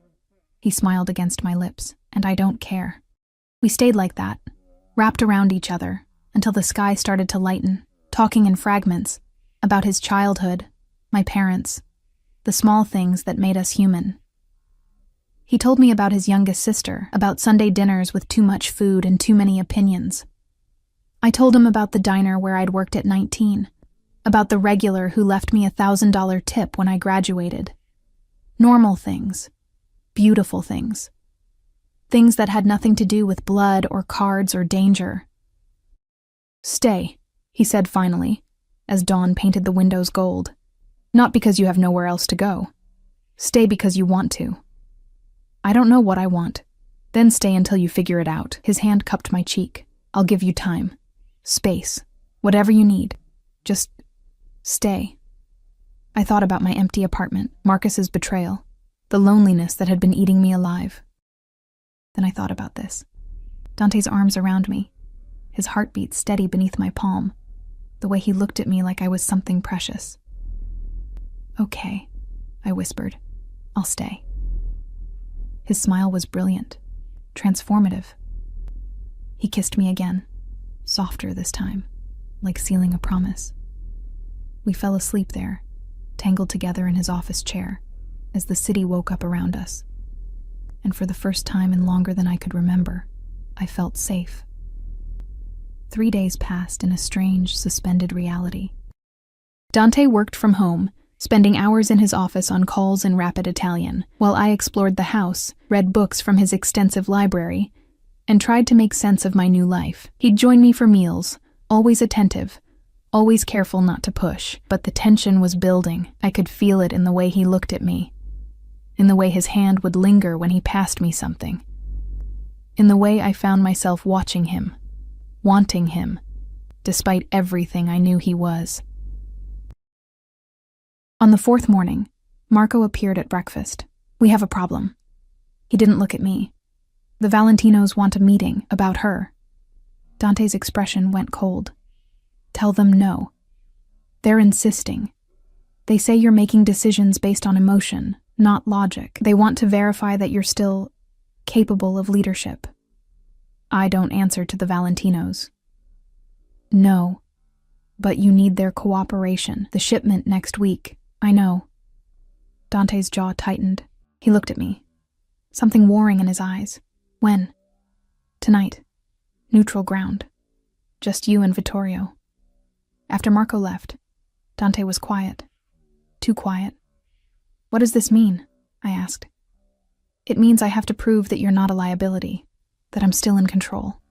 He smiled against my lips, and I don't care. We stayed like that, wrapped around each other, until the sky started to lighten, talking in fragments, about his childhood, my parents, the small things that made us human. He told me about his youngest sister, about Sunday dinners with too much food and too many opinions. I told him about the diner where I'd worked at 19, about the regular who left me $1,000 tip when I graduated. Normal things. Beautiful things. Things that had nothing to do with blood or cards or danger. Stay, he said finally, as dawn painted the windows gold. Not because you have nowhere else to go. Stay because you want to. I don't know what I want. Then stay until you figure it out. His hand cupped my cheek. I'll give you time. Space. Whatever you need. Just stay. I thought about my empty apartment, Marcus's betrayal, the loneliness that had been eating me alive. Then I thought about this. Dante's arms around me, his heartbeat steady beneath my palm, the way he looked at me like I was something precious. Okay, I whispered. I'll stay. His smile was brilliant, transformative. He kissed me again, softer this time, like sealing a promise. We fell asleep there, tangled together in his office chair, as the city woke up around us. And for the first time in longer than I could remember, I felt safe. 3 days passed in a strange, suspended reality. Dante worked from home, spending hours in his office on calls in rapid Italian, while I explored the house, read books from his extensive library, and tried to make sense of my new life. He'd join me for meals, always attentive, always careful not to push, but the tension was building. I could feel it in the way he looked at me, in the way his hand would linger when he passed me something, in the way I found myself watching him, wanting him, despite everything I knew he was. On the 4th morning, Marco appeared at breakfast. We have a problem. He didn't look at me. The Valentinos want a meeting about her. Dante's expression went cold. Tell them no. They're insisting. They say you're making decisions based on emotion, not logic. They want to verify that you're still capable of leadership. I don't answer to the Valentinos. No, but you need their cooperation. The shipment next week. I know. Dante's jaw tightened. He looked at me, something warring in his eyes. When? Tonight. Neutral ground. Just you and Vittorio. After Marco left, Dante was quiet. Too quiet. What does this mean? I asked. It means I have to prove that you're not a liability, that I'm still in control.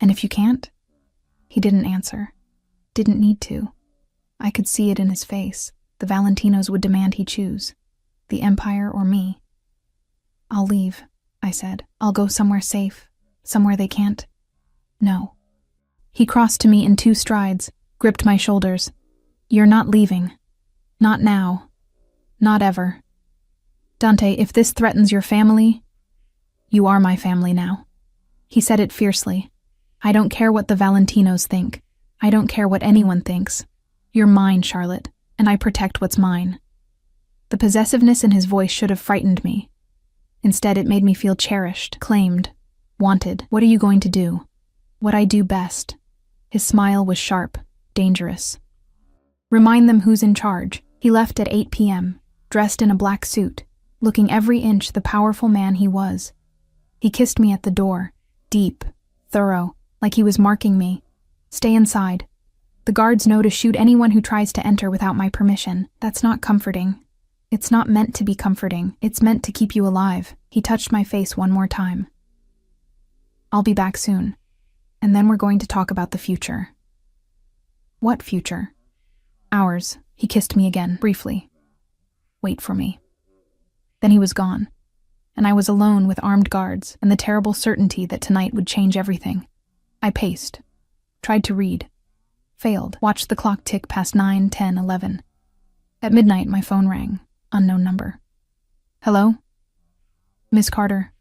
And if you can't? He didn't answer. Didn't need to. I could see it in his face. The Valentinos would demand he choose. The Empire or me. I'll leave, I said. I'll go somewhere safe. Somewhere they can't. No. He crossed to me in 2 strides, gripped my shoulders. You're not leaving. Not now. Not ever. Dante, if this threatens your family, you are my family now. He said it fiercely. I don't care what the Valentinos think. I don't care what anyone thinks. You're mine, Charlotte, and I protect what's mine. The possessiveness in his voice should have frightened me. Instead, it made me feel cherished, claimed, wanted. What are you going to do? What I do best. His smile was sharp, dangerous. Remind them who's in charge. He left at 8 p.m., dressed in a black suit, looking every inch the powerful man he was. He kissed me at the door, deep, thorough, like he was marking me. Stay inside. The guards know to shoot anyone who tries to enter without my permission. That's not comforting. It's not meant to be comforting. It's meant to keep you alive. He touched my face one more time. I'll be back soon. And then we're going to talk about the future. What future? Ours. He kissed me again, briefly. Wait for me. Then he was gone, and I was alone with armed guards and the terrible certainty that tonight would change everything. I paced, tried to read, failed, watched the clock tick past 9, 10, 11. At midnight, my phone rang. Unknown number. Hello? Miss Carter.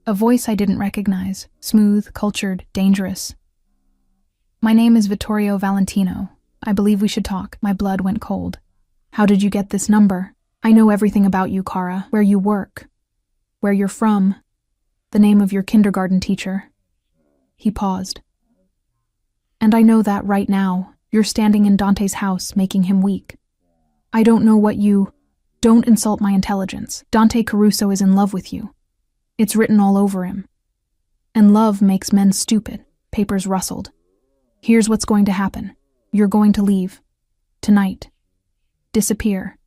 A voice I didn't recognize, smooth, cultured, dangerous. My name is Vittorio Valentino. I believe we should talk. My blood went cold. How did you get this number? I know everything about you, Cara. Where you work. Where you're from. The name of your kindergarten teacher. He paused. And I know that right now, you're standing in Dante's house, making him weak. I don't know what you... Don't insult my intelligence. Dante Caruso is in love with you. It's written all over him. And love makes men stupid. Papers rustled. Here's what's going to happen. You're going to leave. Tonight. Disappear.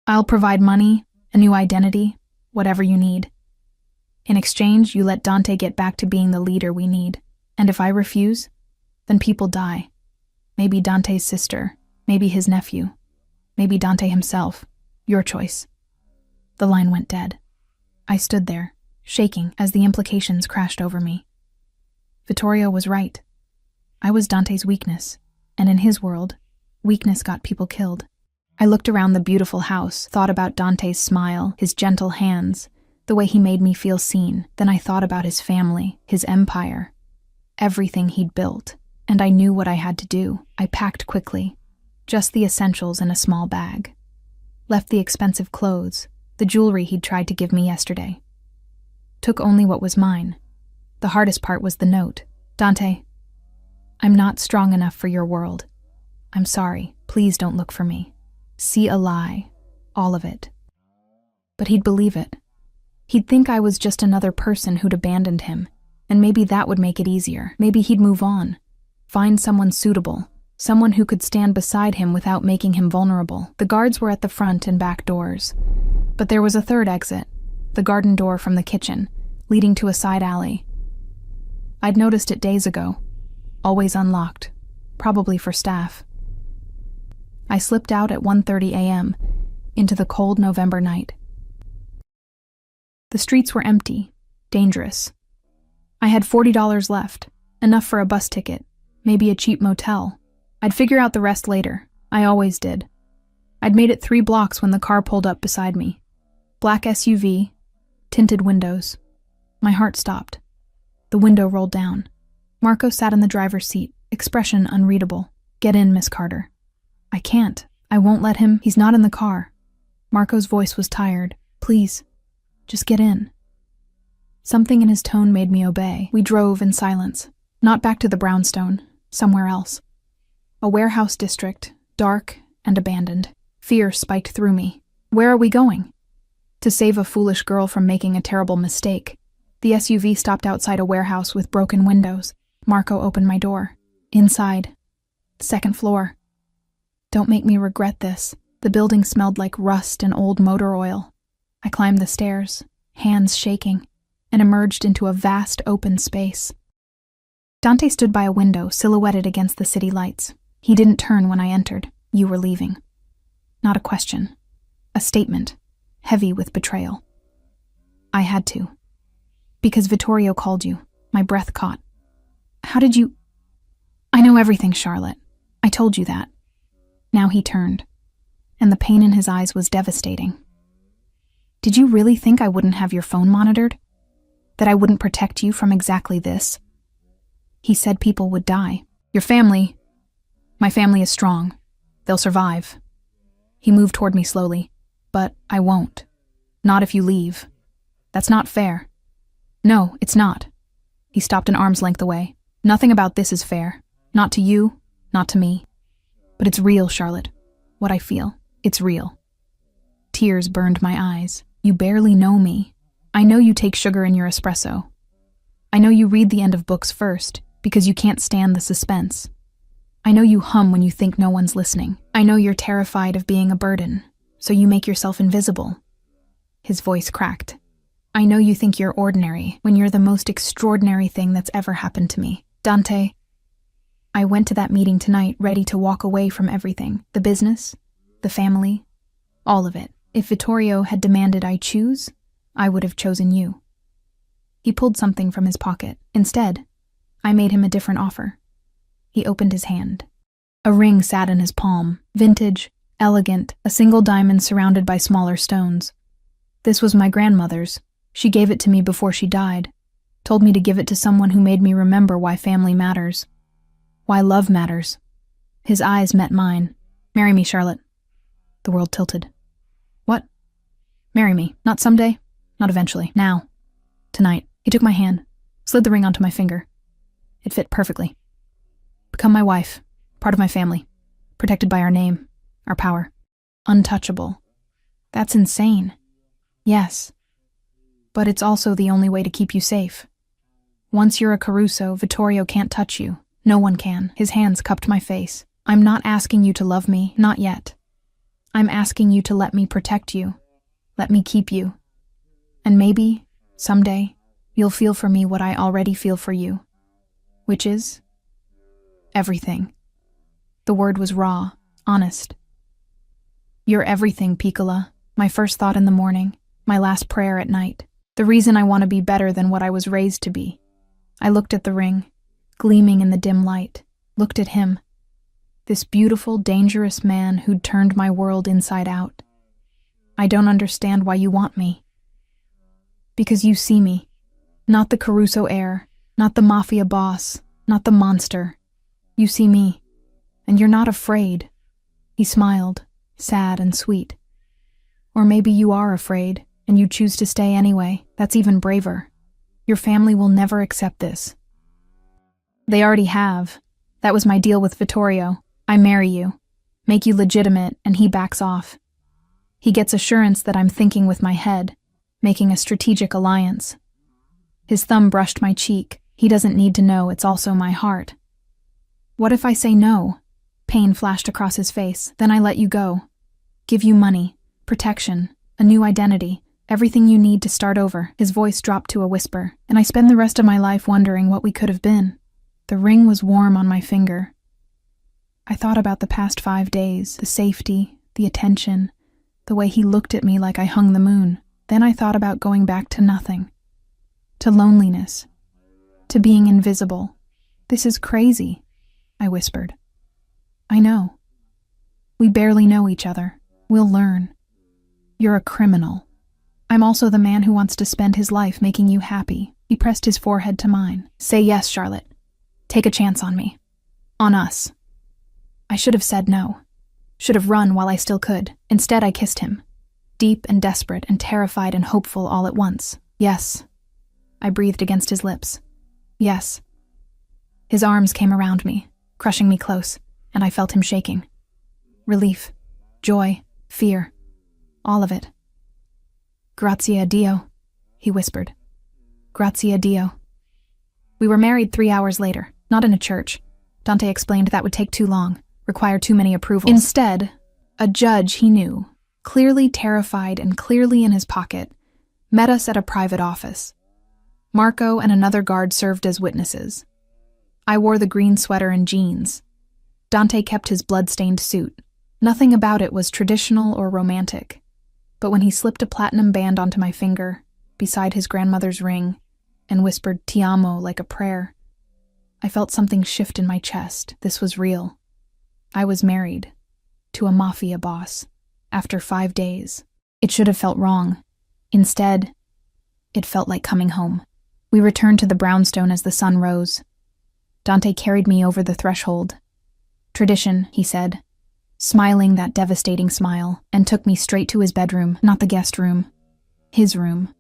I'll provide money, a new identity, whatever you need. In exchange, you let Dante get back to being the leader we need. And if I refuse, then people die. Maybe Dante's sister, maybe his nephew, maybe Dante himself. Your choice. The line went dead. I stood there, shaking as the implications crashed over me. Vittorio was right. I was Dante's weakness, and in his world, weakness got people killed. I looked around the beautiful house, thought about Dante's smile, his gentle hands, the way he made me feel seen. Then I thought about his family, his empire, everything he'd built, and I knew what I had to do. I packed quickly, just the essentials in a small bag. Left the expensive clothes, the jewelry he'd tried to give me yesterday. Took only what was mine. The hardest part was the note. Dante, I'm not strong enough for your world. I'm sorry. Please don't look for me. See a lie. All of it. But he'd believe it. He'd think I was just another person who'd abandoned him, and maybe that would make it easier. Maybe he'd move on. Find someone suitable. Someone who could stand beside him without making him vulnerable. The guards were at the front and back doors. But there was a third exit, the garden door from the kitchen, leading to a side alley. I'd noticed it days ago. Always unlocked, probably for staff. I slipped out at 1:30 a.m. into the cold November night. The streets were empty, dangerous. I had $40 left, enough for a bus ticket, maybe a cheap motel. I'd figure out the rest later. I always did. I'd made it 3 blocks when the car pulled up beside me. Black SUV, tinted windows. My heart stopped. The window rolled down. Marco sat in the driver's seat, expression unreadable. Get in, Miss Carter. I can't. I won't let him. He's not in the car. Marco's voice was tired. Please, just get in. Something in his tone made me obey. We drove in silence. Not back to the brownstone, somewhere else. A warehouse district, dark and abandoned. Fear spiked through me. Where are we going? To save a foolish girl from making a terrible mistake. The SUV stopped outside a warehouse with broken windows. Marco opened my door. Inside. 2nd floor. Don't make me regret this. The building smelled like rust and old motor oil. I climbed the stairs, hands shaking, and emerged into a vast open space. Dante stood by a window, silhouetted against the city lights. He didn't turn when I entered. You were leaving. Not a question. A statement, heavy with betrayal. I had to. Because Vittorio called you. My breath caught. How did you... I know everything, Charlotte. I told you that. Now he turned, and the pain in his eyes was devastating. Did you really think I wouldn't have your phone monitored? That I wouldn't protect you from exactly this? He said people would die. Your family... My family is strong. They'll survive. He moved toward me slowly. But I won't. Not if you leave. That's not fair. No, it's not. He stopped an arm's length away. Nothing about this is fair. Not to you, not to me. But it's real, Charlotte. What I feel, it's real. Tears burned my eyes. You barely know me. I know you take sugar in your espresso. I know you read the end of books first, because you can't stand the suspense. I know you hum when you think no one's listening. I know you're terrified of being a burden, so you make yourself invisible. His voice cracked. I know you think you're ordinary when you're the most extraordinary thing that's ever happened to me. Dante, I went to that meeting tonight ready to walk away from everything. The business, the family, all of it. If Vittorio had demanded I choose, I would have chosen you. He pulled something from his pocket. Instead, I made him a different offer. He opened his hand. A ring sat in his palm, vintage, elegant, a single diamond surrounded by smaller stones. This was my grandmother's. She gave it to me before she died, told me to give it to someone who made me remember why family matters, why love matters. His eyes met mine. Marry me, Charlotte. The world tilted. What? Marry me. Not someday, not eventually. Now. Tonight. He took my hand, slid the ring onto my finger. It fit perfectly. Become my wife, part of my family, protected by our name, our power. Untouchable. That's insane. Yes. But it's also the only way to keep you safe. Once you're a Caruso, Vittorio can't touch you. No one can. His hands cupped my face. I'm not asking you to love me, not yet. I'm asking you to let me protect you. Let me keep you. And maybe, someday, you'll feel for me what I already feel for you. Which is? Everything. The word was raw, honest. You're everything, Piccola. My first thought in the morning, my last prayer at night. The reason I want to be better than what I was raised to be. I looked at the ring, gleaming in the dim light, looked at him. This beautiful, dangerous man who'd turned my world inside out. I don't understand why you want me. Because you see me. Not the Caruso heir, not the Mafia boss, not the monster. You see me, and you're not afraid. He smiled, sad and sweet. Or maybe you are afraid, and you choose to stay anyway. That's even braver. Your family will never accept this. They already have. That was my deal with Vittorio. I marry you, make you legitimate, and he backs off. He gets assurance that I'm thinking with my head, making a strategic alliance. His thumb brushed my cheek. He doesn't need to know it's also my heart. What if I say no? Pain flashed across his face. Then I let you go. Give you money, protection, a new identity, everything you need to start over. His voice dropped to a whisper, and I spend the rest of my life wondering what we could have been. The ring was warm on my finger. I thought about the past 5 days, the safety, the attention, the way he looked at me like I hung the moon. Then I thought about going back to nothing. To loneliness. To being invisible. This is crazy, I whispered. I know. We barely know each other. We'll learn. You're a criminal. I'm also the man who wants to spend his life making you happy. He pressed his forehead to mine. Say yes, Charlotte. Take a chance on me. On us. I should have said no. Should have run while I still could. Instead, I kissed him. Deep and desperate and terrified and hopeful all at once. Yes. I breathed against his lips. Yes. His arms came around me, crushing me close, and I felt him shaking. Relief, joy, fear, all of it. Grazie a Dio, he whispered. Grazie a Dio. We were married 3 hours later, not in a church. Dante explained that would take too long, require too many approvals. Instead, a judge he knew, clearly terrified and clearly in his pocket, met us at a private office. Marco and another guard served as witnesses. I wore the green sweater and jeans. Dante kept his blood-stained suit. Nothing about it was traditional or romantic. But when he slipped a platinum band onto my finger, beside his grandmother's ring, and whispered "Ti amo" like a prayer, I felt something shift in my chest. This was real. I was married. To a mafia boss. After 5 days. It should have felt wrong. Instead, it felt like coming home. We returned to the brownstone as the sun rose. Dante carried me over the threshold. Tradition, he said. smiling that devastating smile, and took me straight to his bedroom, not the guest room. His room.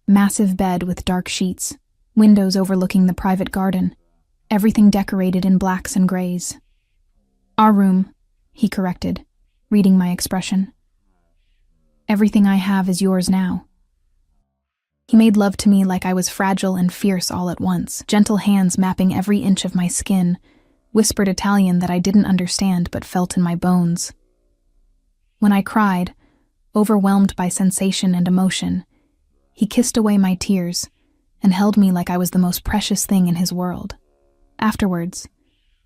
Massive bed with dark sheets, windows overlooking the private garden, everything decorated in blacks and grays. Our room, he corrected, reading my expression. Everything I have is yours now. He made love to me like I was fragile and fierce all at once, gentle hands mapping every inch of my skin, whispered Italian that I didn't understand but felt in my bones. When I cried, overwhelmed by sensation and emotion, he kissed away my tears and held me like I was the most precious thing in his world. Afterwards,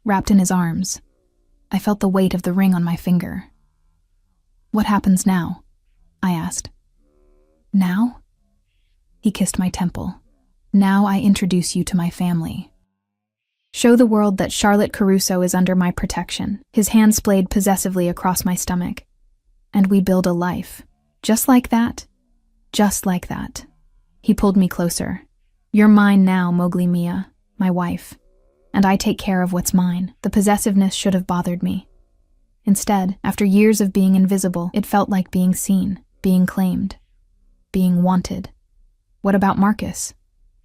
wrapped in his arms, I felt the weight of the ring on my finger. "What happens now?" I asked. "Now?" He kissed my temple. "Now I introduce you to my family. Show the world that Charlotte Caruso is under my protection." His hand splayed possessively across my stomach. "And we build a life. Just like that. Just like that." He pulled me closer. "You're mine now, Mowgli Mia, my wife. And I take care of what's mine." The possessiveness should have bothered me. Instead, after years of being invisible, it felt like being seen, being claimed, being wanted. What about Marcus?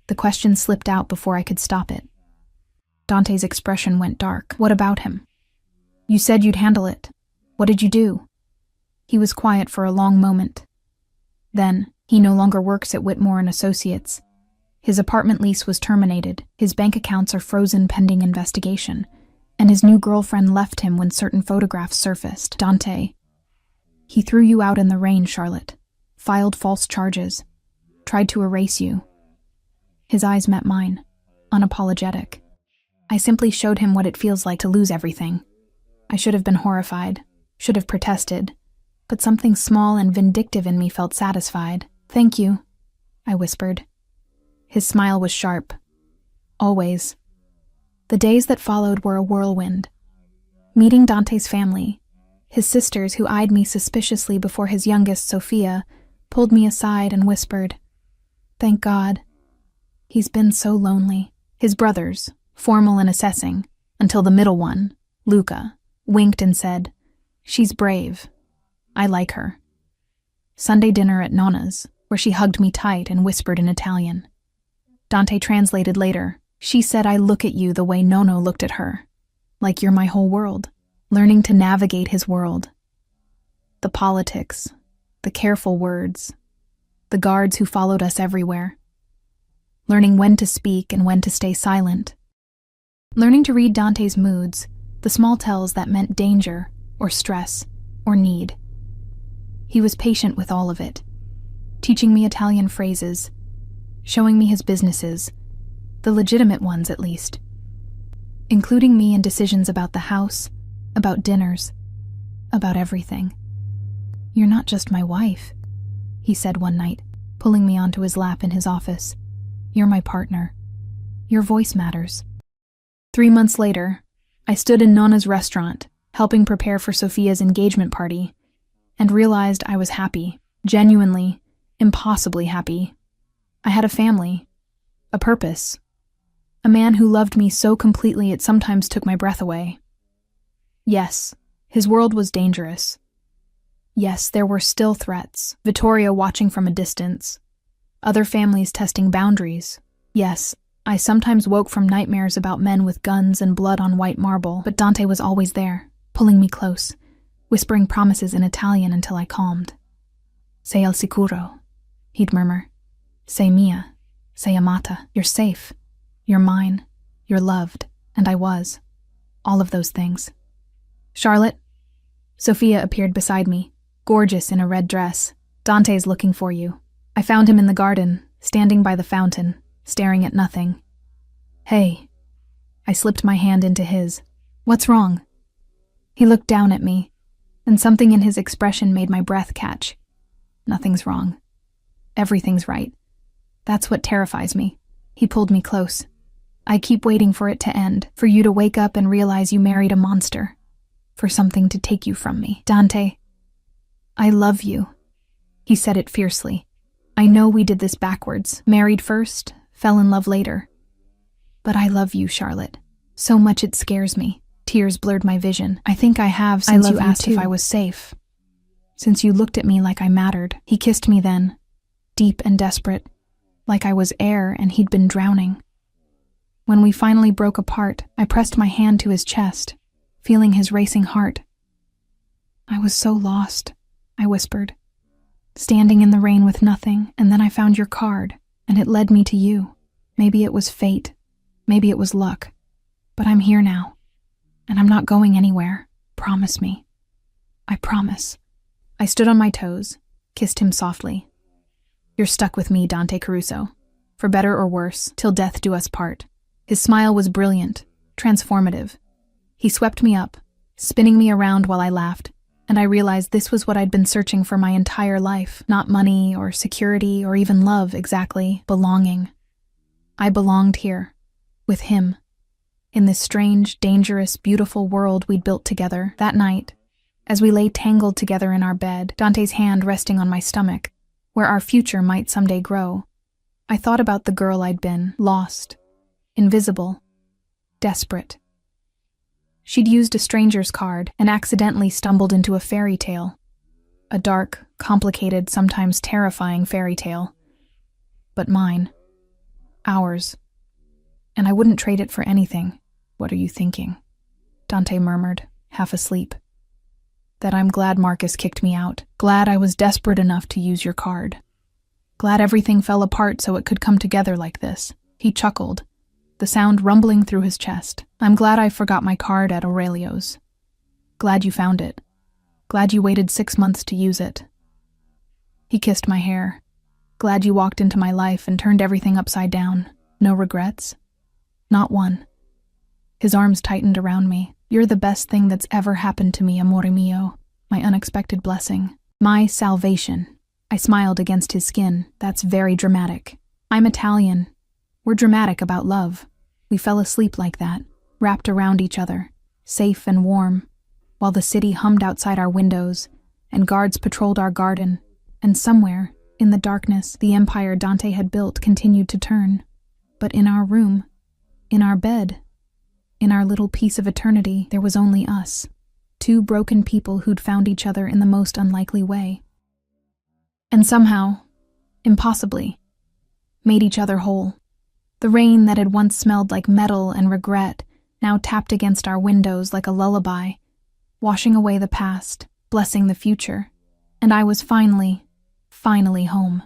The question slipped out before I could stop it. Dante's expression went dark. "What about him? You said you'd handle it. What did you do?" He was quiet for a long moment. Then, he no longer works at Whitmore and Associates. His apartment lease was terminated, his bank accounts are frozen pending investigation, and his new girlfriend left him when certain photographs surfaced. Dante. He threw you out in the rain, Charlotte. Filed false charges. Tried to erase you. His eyes met mine, unapologetic. I simply showed him what it feels like to lose everything. I should have been horrified, should have protested, but something small and vindictive in me felt satisfied. "Thank you," I whispered. His smile was sharp. Always. The days that followed were a whirlwind. Meeting Dante's family, his sisters who eyed me suspiciously before his youngest, Sophia, pulled me aside and whispered, "Thank God. He's been so lonely." His brothers, formal and assessing, until the middle one, Luca, winked and said, "She's brave. I like her." Sunday dinner at Nonna's, where she hugged me tight and whispered in Italian. Dante translated later. "She said I look at you the way Nono looked at her. Like you're my whole world." Learning to navigate his world. The politics, the careful words, the guards who followed us everywhere. Learning when to speak and when to stay silent. Learning to read Dante's moods, the small tells that meant danger, or stress, or need. He was patient with all of it, teaching me Italian phrases, showing me his businesses, the legitimate ones at least, including me in decisions about the house, about dinners, about everything. "You're not just my wife," he said one night, pulling me onto his lap in his office. "You're my partner. Your voice matters." 3 months later, I stood in Nonna's restaurant, helping prepare for Sophia's engagement party, and realized I was happy, genuinely, impossibly happy. I had a family, a purpose, a man who loved me so completely it sometimes took my breath away. Yes, his world was dangerous. Yes, there were still threats, Vittoria watching from a distance, other families testing boundaries. Yes, I sometimes woke from nightmares about men with guns and blood on white marble, but Dante was always there, pulling me close, whispering promises in Italian until I calmed. "Sei al sicuro," he'd murmur. "Sei mia, sei amata." You're safe, you're mine, you're loved, and I was. All of those things. "Charlotte?" Sophia appeared beside me, gorgeous in a red dress. "Dante's looking for you." I found him in the garden, standing by the fountain, staring at nothing. "Hey." I slipped my hand into his. "What's wrong?" He looked down at me, and something in his expression made my breath catch. "Nothing's wrong. Everything's right. That's what terrifies me." He pulled me close. "I keep waiting for it to end, for you to wake up and realize you married a monster, for something to take you from me. Dante, I love you." He said it fiercely. "I know we did this backwards, married first, fell in love later. But I love you, Charlotte, so much it scares me." Tears blurred my vision. I think I have since you asked if I was safe. Since you looked at me like I mattered. He kissed me then, deep and desperate, like I was air and he'd been drowning. When we finally broke apart, I pressed my hand to his chest, feeling his racing heart. I was so lost, I whispered, standing in the rain with nothing, and then I found your card, and it led me to you. Maybe it was fate, maybe it was luck, but I'm here now, and I'm not going anywhere. Promise me. I promise. I stood on my toes, kissed him softly. You're stuck with me, Dante Caruso, for better or worse, till death do us part. His smile was brilliant, transformative. He swept me up, spinning me around while I laughed, and I realized this was what I'd been searching for my entire life. Not money or security or even love exactly, belonging. I belonged here, with him, in this strange, dangerous, beautiful world we'd built together. That night, as we lay tangled together in our bed, Dante's hand resting on my stomach, where our future might someday grow, I thought about the girl I'd been, lost, invisible, desperate. She'd used a stranger's card and accidentally stumbled into a fairy tale. A dark, complicated, sometimes terrifying fairy tale. But mine. Ours. And I wouldn't trade it for anything. What are you thinking? Dante murmured, half asleep. That I'm glad Marcus kicked me out. Glad I was desperate enough to use your card. Glad everything fell apart so it could come together like this. He chuckled, the sound rumbling through his chest. I'm glad I forgot my card at Aurelio's. Glad you found it. Glad you waited 6 months to use it. He kissed my hair. Glad you walked into my life and turned everything upside down. No regrets? Not one. His arms tightened around me. You're the best thing that's ever happened to me, amore mio. My unexpected blessing. My salvation. I smiled against his skin. That's very dramatic. I'm Italian. We're dramatic about love. We fell asleep like that, wrapped around each other, safe and warm, while the city hummed outside our windows, and guards patrolled our garden, and somewhere, in the darkness, the empire Dante had built continued to turn. But in our room, in our bed, in our little piece of eternity, there was only us, two broken people who'd found each other in the most unlikely way. And somehow, impossibly, made each other whole. The rain that had once smelled like metal and regret now tapped against our windows like a lullaby, washing away the past, blessing the future, and I was finally home.